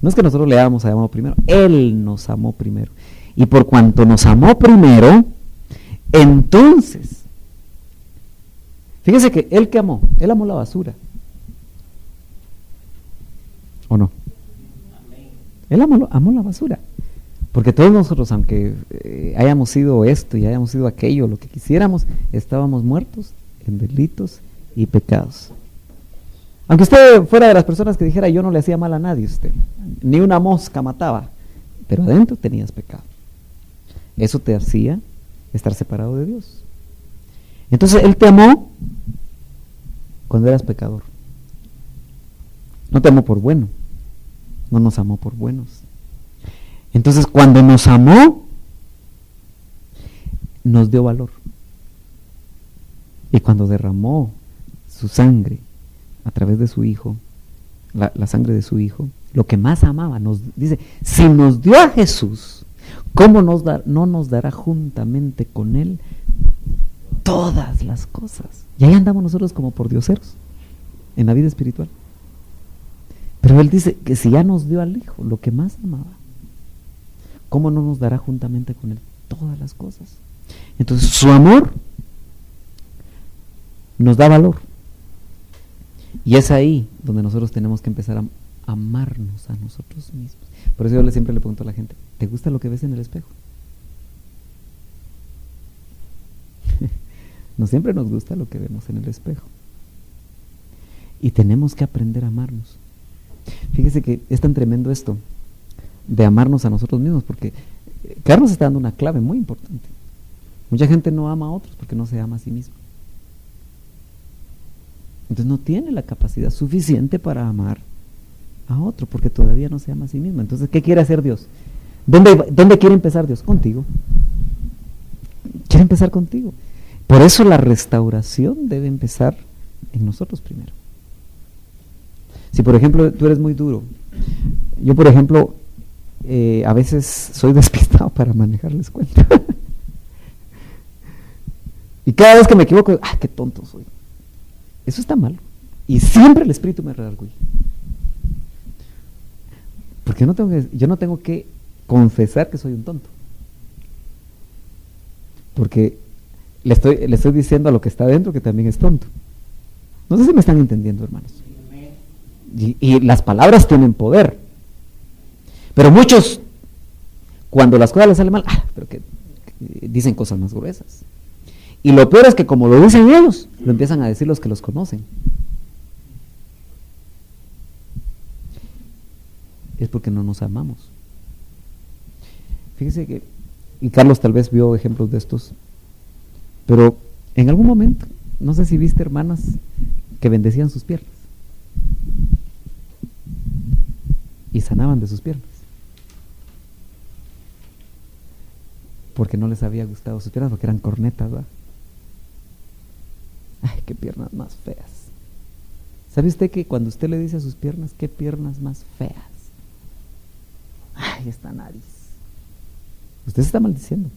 No es que nosotros le hayamos amado primero, Él nos amó primero. Y por cuanto nos amó primero, entonces, fíjese que Él que amó, Él amó la basura. ¿O no? Él amó la basura. Porque todos nosotros, aunque hayamos sido esto y hayamos sido aquello, lo que quisiéramos, estábamos muertos en delitos y pecados. Aunque usted fuera de las personas que dijera, yo no le hacía mal a nadie, usted, ni una mosca mataba, pero adentro tenías pecado. Eso te hacía estar separado de Dios. Entonces Él te amó cuando eras pecador. No te amó por bueno, no nos amó por buenos. Entonces cuando nos amó, nos dio valor. Y cuando derramó su sangre a través de su Hijo, la sangre de su Hijo, lo que más amaba, nos dice, si nos dio a Jesús, ¿cómo no nos dará juntamente con Él todas las cosas? Y ahí andamos nosotros como por dioseros en la vida espiritual. Pero Él dice que si ya nos dio al Hijo, lo que más amaba, ¿cómo no nos dará juntamente con Él todas las cosas? Entonces su amor nos da valor. Y es ahí donde nosotros tenemos que empezar a amarnos a nosotros mismos. Por eso yo siempre le pregunto a la gente, ¿te gusta lo que ves en el espejo? No siempre nos gusta lo que vemos en el espejo. Y tenemos que aprender a amarnos. Fíjese que es tan tremendo esto de amarnos a nosotros mismos, porque Carlos está dando una clave muy importante. Mucha gente no ama a otros porque no se ama a sí mismo. Entonces no tiene la capacidad suficiente para amar a otro, porque todavía no se ama a sí mismo. Entonces, ¿qué quiere hacer Dios? ¿Dónde quiere empezar Dios? Contigo. Quiere empezar contigo. Por eso la restauración debe empezar en nosotros primero. Si por ejemplo tú eres muy duro, yo por ejemplo a veces soy despistado para manejar, les cuento. Y cada vez que me equivoco, qué tonto soy. Eso está mal. Y siempre el Espíritu me redarguye. Porque yo no tengo que confesar que soy un tonto. Porque le estoy diciendo a lo que está adentro que también es tonto. No sé si me están entendiendo, hermanos. Y las palabras tienen poder. Pero muchos, cuando las cosas les salen mal, pero que dicen cosas más gruesas. Y lo peor es que como lo dicen ellos, lo empiezan a decir los que los conocen. Es porque no nos amamos. Fíjese que, y Carlos tal vez vio ejemplos de estos, pero en algún momento, no sé si viste hermanas que bendecían sus piernas y sanaban de sus piernas, porque no les había gustado sus piernas, porque eran cornetas, ¿verdad? Ay, qué piernas más feas. ¿Sabe usted que cuando usted le dice a sus piernas, qué piernas más feas? Ay, esta nariz. Usted se está maldiciendo,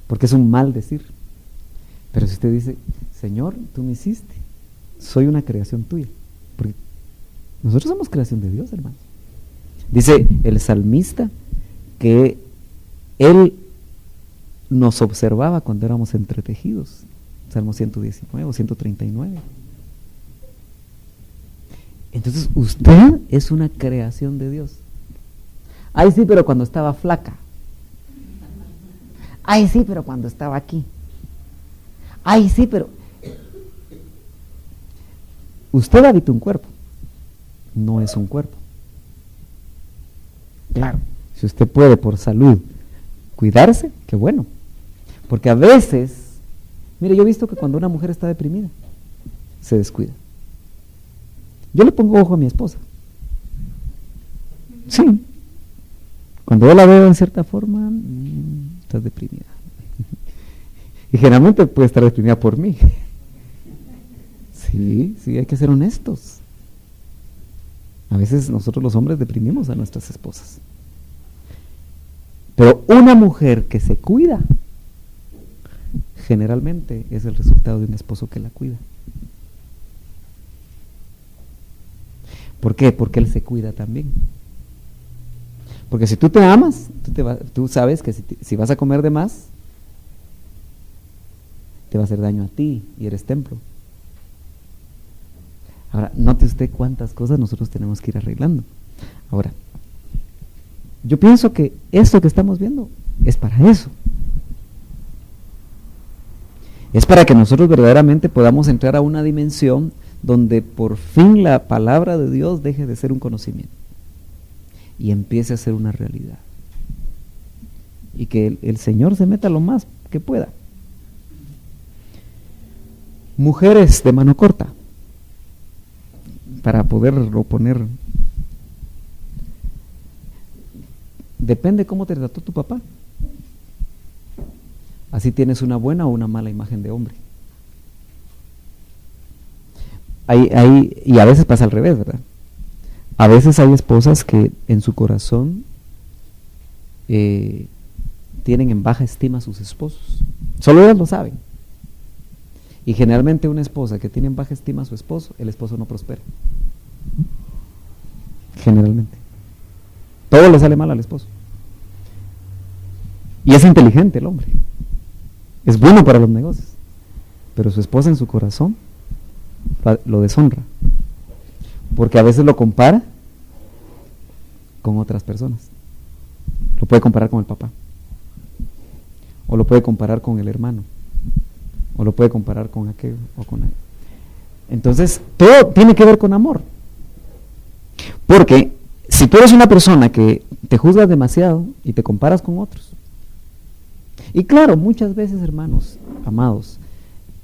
porque es un mal decir. Pero si usted dice, Señor, tú me hiciste, soy una creación tuya, porque nosotros somos creación de Dios, hermanos. Dice el salmista que Él nos observaba cuando éramos entretejidos. Salmo 119 o 139. Entonces usted es una creación de Dios. Ay, sí, pero cuando estaba flaca. Ay, sí, pero cuando estaba aquí. Ay, sí, pero usted habita un cuerpo, no es un cuerpo. Claro, si usted puede por salud cuidarse, qué bueno. Porque a veces, mire, yo he visto que cuando una mujer está deprimida, se descuida. Yo le pongo ojo a mi esposa. Sí. Cuando yo la veo en cierta forma, estás deprimida. Y generalmente puede estar deprimida por mí. Sí, hay que ser honestos. A veces nosotros los hombres deprimimos a nuestras esposas. Pero una mujer que se cuida, generalmente es el resultado de un esposo que la cuida. ¿Por qué? Porque Él se cuida también. Porque si tú te amas, tú sabes que si vas a comer de más, te va a hacer daño a ti y eres templo. Ahora, note usted cuántas cosas nosotros tenemos que ir arreglando. Ahora, yo pienso que esto que estamos viendo es para eso. Es para que nosotros verdaderamente podamos entrar a una dimensión donde por fin la palabra de Dios deje de ser un conocimiento y empiece a ser una realidad. Y que el Señor se meta lo más que pueda. Mujeres de mano corta, para poderlo poner, depende cómo te trató tu papá. Así tienes una buena o una mala imagen de hombre. Y a veces pasa al revés, ¿verdad? A veces hay esposas que en su corazón tienen en baja estima a sus esposos. Solo ellas lo saben. Y generalmente una esposa que tiene en baja estima a su esposo, el esposo no prospera. Generalmente. Todo le sale mal al esposo. Y es inteligente el hombre. Es bueno para los negocios. Pero su esposa en su corazón lo deshonra. Porque a veces lo compara con otras personas. Lo puede comparar con el papá. O lo puede comparar con el hermano. O lo puede comparar con aquel o con aquel. Entonces, todo tiene que ver con amor. Porque si tú eres una persona que te juzgas demasiado y te comparas con otros, y claro, muchas veces, hermanos, amados,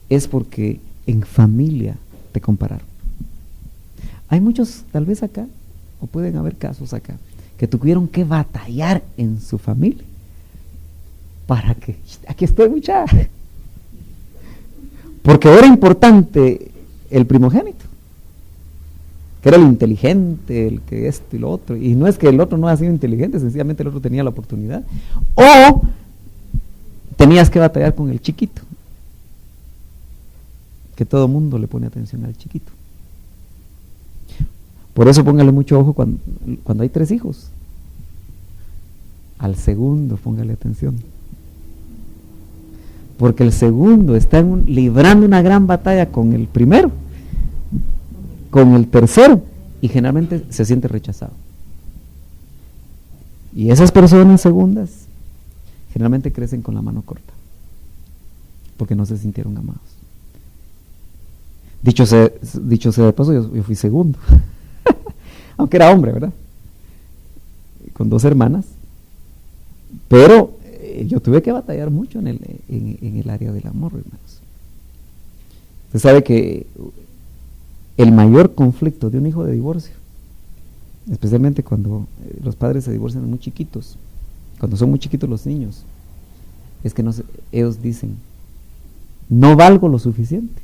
es porque en familia te compararon. Hay muchos, tal vez acá, o pueden haber casos acá, que tuvieron que batallar en su familia para que, aquí estoy, muchacha. Porque era importante el primogénito, que era el inteligente, el que esto y lo otro. Y no es que el otro no haya sido inteligente, sencillamente el otro tenía la oportunidad. O tenías que batallar con el chiquito, que todo mundo le pone atención al chiquito. Por eso póngale mucho ojo cuando hay 3 hijos. Al segundo póngale atención. Porque el segundo está librando una gran batalla con el primero, con el tercero, y generalmente se siente rechazado. Y esas personas segundas generalmente crecen con la mano corta, porque no se sintieron amados. Dicho sea de paso, yo fui segundo, aunque era hombre, ¿verdad? Con 2 hermanas, pero yo tuve que batallar mucho en el área del amor, hermanos. Usted sabe que el mayor conflicto de un hijo de divorcio, especialmente cuando los padres se divorcian muy chiquitos, cuando son muy chiquitos los niños, es que ellos dicen, no valgo lo suficiente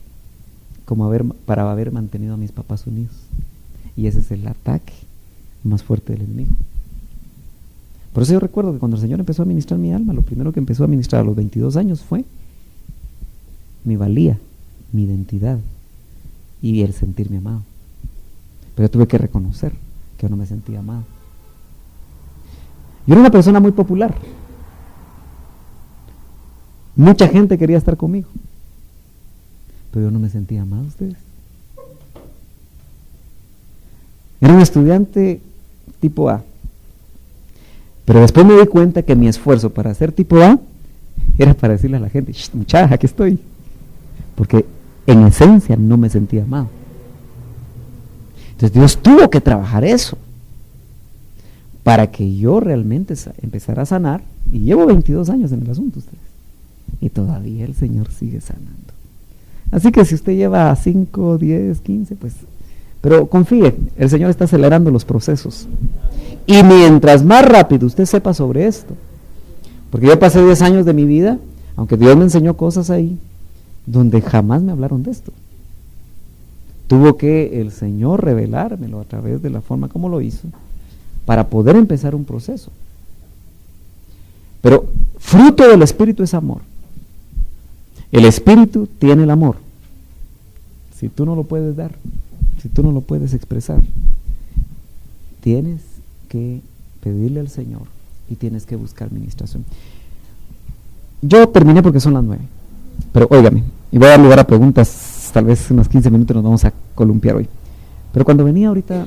para haber mantenido a mis papás unidos. Y ese es el ataque más fuerte del enemigo. Por eso yo recuerdo que cuando el Señor empezó a ministrar mi alma, lo primero que empezó a ministrar a los 22 años fue mi valía, mi identidad y el sentirme amado. Pero yo tuve que reconocer que yo no me sentía amado. Yo era una persona muy popular. Mucha gente quería estar conmigo, pero yo no me sentía amado. Ustedes. Era un estudiante tipo A. Pero después me di cuenta que mi esfuerzo para ser tipo A era para decirle a la gente, muchacha, aquí estoy. Porque en esencia no me sentía amado. Entonces Dios tuvo que trabajar eso para que yo realmente empezara a sanar. Y llevo 22 años en el asunto, ustedes. Y todavía el Señor sigue sanando. Así que si usted lleva 5, 10, 15, pues... Pero confíe, el Señor está acelerando los procesos. Y mientras más rápido usted sepa sobre esto, porque yo pasé 10 años de mi vida, aunque Dios me enseñó cosas ahí, donde jamás me hablaron de esto. Tuvo que el Señor revelármelo a través de la forma como lo hizo, para poder empezar un proceso. Pero fruto del Espíritu es amor. El Espíritu tiene el amor. Si tú no lo puedes dar, si tú no lo puedes expresar, tienes que pedirle al Señor y tienes que buscar ministración. Yo terminé porque son las 9, pero óigame, y voy a dar lugar a preguntas, tal vez unos 15 minutos nos vamos a columpiar hoy. Pero cuando venía ahorita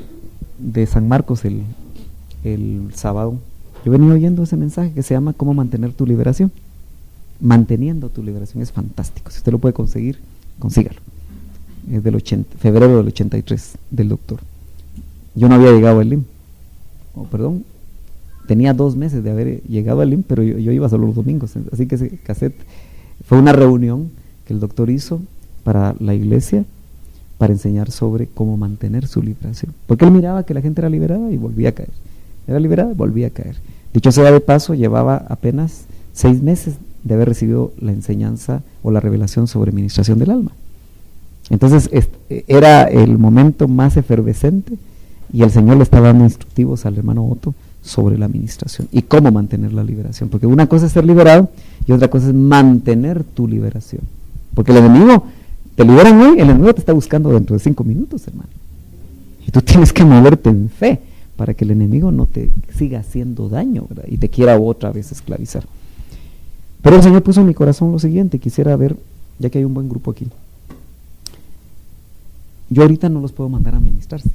de San Marcos el sábado, yo venía oyendo ese mensaje que se llama ¿Cómo mantener tu liberación? Manteniendo tu liberación, es fantástico. Si usted lo puede conseguir, consígalo. Es del febrero del 83, del doctor. Yo no había llegado al LIM. Tenía 2 meses de haber llegado al LIM, pero yo iba solo los domingos. Así que ese cassette fue una reunión que el doctor hizo para la iglesia para enseñar sobre cómo mantener su liberación. Porque él miraba que la gente era liberada y volvía a caer. Era liberada y volvía a caer. Dicho sea de paso, llevaba apenas 6 meses de haber recibido la enseñanza o la revelación sobre ministración del alma. Entonces era el momento más efervescente y el Señor le estaba dando instructivos al hermano Otto sobre la ministración y cómo mantener la liberación. Porque una cosa es ser liberado y otra cosa es mantener tu liberación. Porque el enemigo, te liberan hoy, el enemigo te está buscando dentro de 5 minutos, hermano. Y tú tienes que moverte en fe para que el enemigo no te siga haciendo daño, ¿verdad? Y te quiera otra vez esclavizar. Pero el Señor puso en mi corazón lo siguiente, quisiera ver, ya que hay un buen grupo aquí. Yo ahorita no los puedo mandar a ministrarse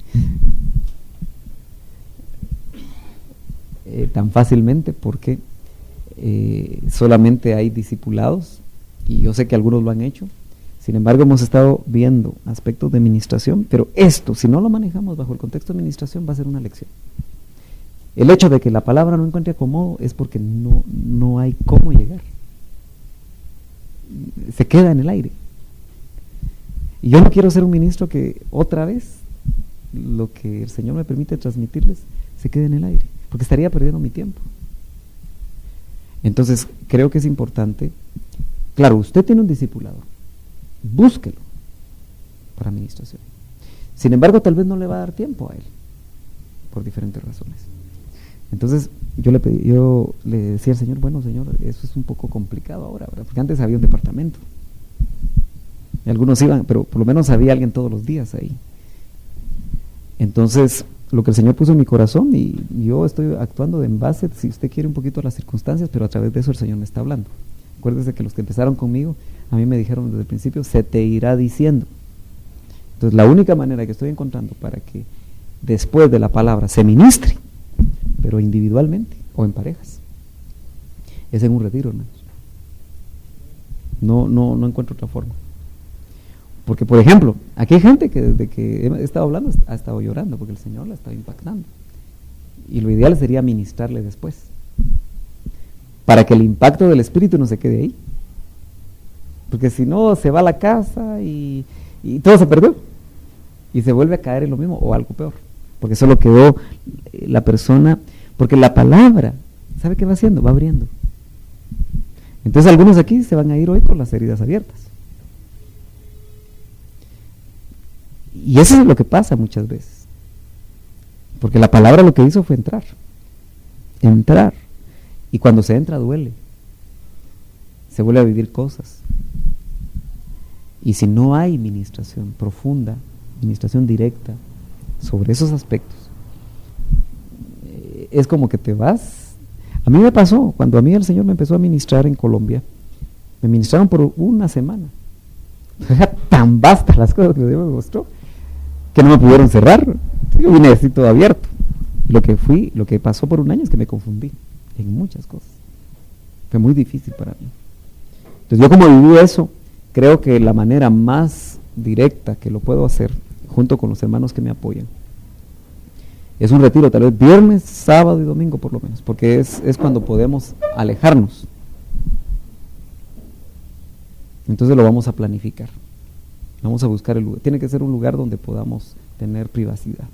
tan fácilmente porque solamente hay discipulados y yo sé que algunos lo han hecho. Sin embargo, hemos estado viendo aspectos de ministración, pero esto, si no lo manejamos bajo el contexto de ministración, va a ser una lección. El hecho de que la palabra no encuentre acomodo es porque no hay cómo llegar. Se queda en el aire. Y yo no quiero ser un ministro que otra vez lo que el Señor me permite transmitirles se quede en el aire, porque estaría perdiendo mi tiempo. Entonces, creo que es importante. Claro, usted tiene un discipulador, búsquelo para administración. Sin embargo, tal vez no le va a dar tiempo a él, por diferentes razones. Entonces, yo le decía al Señor, bueno, Señor, eso es un poco complicado ahora, ¿verdad? Porque antes había un departamento. Y algunos iban, pero por lo menos había alguien todos los días ahí. Entonces, lo que el Señor puso en mi corazón, y yo estoy actuando en base, si usted quiere, un poquito a las circunstancias, pero a través de eso el Señor me está hablando. Acuérdese que los que empezaron conmigo, a mí me dijeron desde el principio, se te irá diciendo. Entonces, la única manera que estoy encontrando para que después de la palabra se ministre, pero individualmente o en parejas, es en un retiro, hermanos. No encuentro otra forma. Porque, por ejemplo, aquí hay gente que desde que he estado hablando ha estado llorando porque el Señor la estaba impactando. Y lo ideal sería ministrarle después, para que el impacto del Espíritu no se quede ahí. Porque si no, se va a la casa y todo se perdió. Y se vuelve a caer en lo mismo o algo peor. Porque solo quedó la persona, porque la palabra, ¿sabe qué va haciendo? Va abriendo. Entonces algunos aquí se van a ir hoy con las heridas abiertas. Y eso es lo que pasa muchas veces. Porque la palabra lo que hizo fue entrar. Entrar. Y cuando se entra duele. Se vuelve a vivir cosas. Y si no hay ministración profunda, ministración directa sobre esos aspectos, es como que te vas. A mí me pasó, cuando a mí el Señor me empezó a ministrar en Colombia, me ministraron por una semana. Era tan vastas las cosas que Dios me mostró que no me pudieron cerrar. Yo vine así todo abierto. Lo que pasó por un año es que me confundí en muchas cosas. Fue muy difícil para mí. Entonces yo, como viví eso, creo que la manera más directa que lo puedo hacer, junto con los hermanos que me apoyan, es un retiro, tal vez viernes, sábado y domingo por lo menos, porque es cuando podemos alejarnos. Entonces lo vamos a planificar. Vamos a buscar el lugar. Tiene que ser un lugar donde podamos tener privacidad.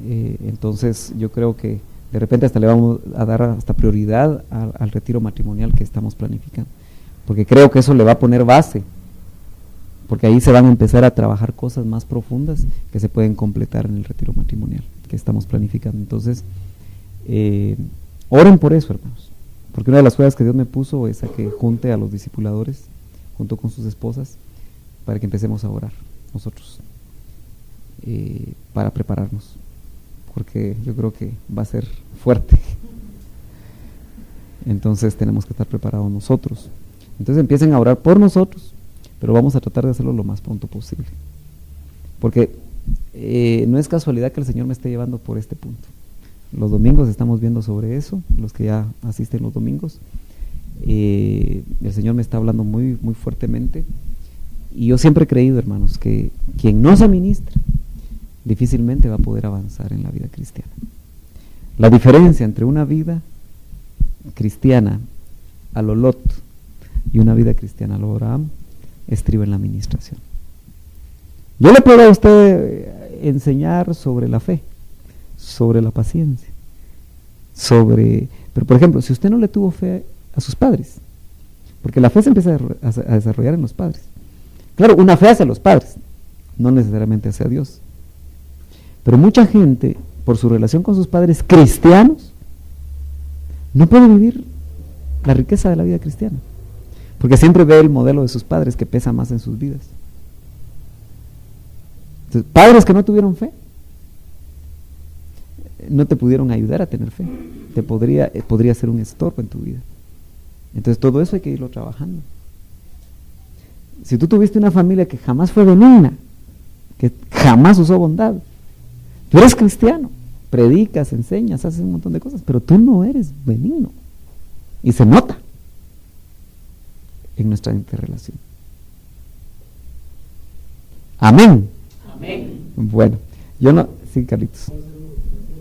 Entonces yo creo que de repente hasta le vamos a dar hasta prioridad al retiro matrimonial que estamos planificando, porque creo que eso le va a poner base, porque ahí se van a empezar a trabajar cosas más profundas que se pueden completar en el retiro matrimonial que estamos planificando. Entonces oren por eso, hermanos, porque una de las cosas que Dios me puso es a que junte a los discipuladores junto con sus esposas para que empecemos a orar nosotros, para prepararnos. porque yo creo que va a ser fuerte. Entonces tenemos que estar preparados nosotros. Entonces empiecen a orar por nosotros, pero vamos a tratar de hacerlo lo más pronto posible. Porque no es casualidad que el Señor me esté llevando por este punto. Los domingos estamos viendo sobre eso, los que ya asisten los domingos. El Señor me está hablando muy, muy fuertemente. Y yo siempre he creído, hermanos, que quien no se ministra difícilmente va a poder avanzar en la vida cristiana. La diferencia entre una vida cristiana a lo Lot y una vida cristiana a lo Abraham estriba en la administración. Yo le puedo a usted enseñar sobre la fe, sobre la paciencia, pero por ejemplo, si usted no le tuvo fe a sus padres, porque la fe se empieza a desarrollar en los padres. Claro, una fe hacia los padres, no necesariamente hacia Dios. Pero mucha gente, por su relación con sus padres cristianos, no puede vivir la riqueza de la vida cristiana, porque siempre ve el modelo de sus padres que pesa más en sus vidas. Entonces, padres que no tuvieron fe, no te pudieron ayudar a tener fe, podría ser un estorbo en tu vida. Entonces todo eso hay que irlo trabajando. Si tú tuviste una familia que jamás fue benigna, que jamás usó bondad, tú eres cristiano, predicas, enseñas, haces un montón de cosas, pero tú no eres benigno. Y se nota en nuestra interrelación. Amén. Amén. Bueno, yo no... Sí, Carlitos.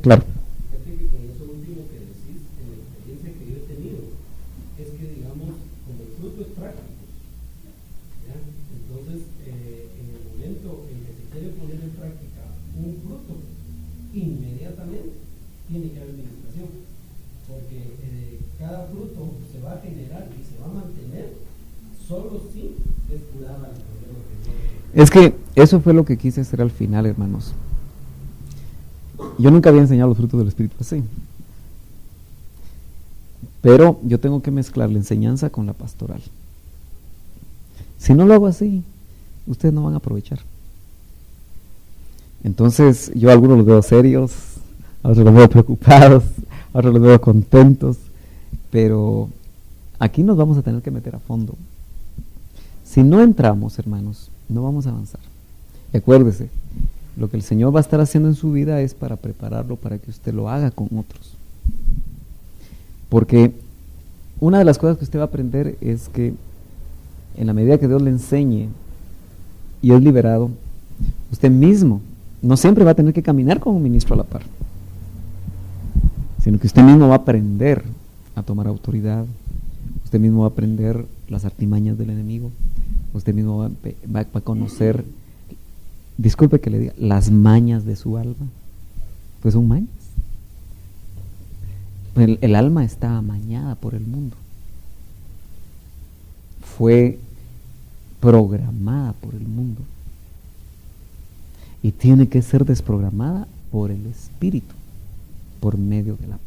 Claro. Fíjate que con eso último que decís, en la experiencia que yo he tenido, es que digamos, como el fruto es práctico, ¿ya? Entonces, en el momento en que se quiere poner en práctica un fruto, inmediatamente tiene que haber administración, porque cada fruto se va a generar y se va a mantener solo si es curada el problema que tiene. Es que eso fue lo que quise hacer al final, hermanos. Yo nunca había enseñado los frutos del Espíritu así. Pero yo tengo que mezclar la enseñanza con la pastoral. Si no lo hago así, ustedes no van a aprovechar. Entonces, yo a algunos los veo serios, a otros los veo preocupados, a otros los veo contentos, pero aquí nos vamos a tener que meter a fondo. Si no entramos, hermanos, no vamos a avanzar. Y acuérdese, lo que el Señor va a estar haciendo en su vida es para prepararlo para que usted lo haga con otros. Porque una de las cosas que usted va a aprender es que en la medida que Dios le enseñe y es liberado, usted mismo no siempre va a tener que caminar con un ministro a la par, sino que usted mismo va a aprender a tomar autoridad, usted mismo va a aprender las artimañas del enemigo, usted mismo va a conocer, disculpe que le diga, las mañas de su alma. Pues son mañas. El alma está amañada por el mundo. Fue programada por el mundo. Y tiene que ser desprogramada por el Espíritu, por medio de la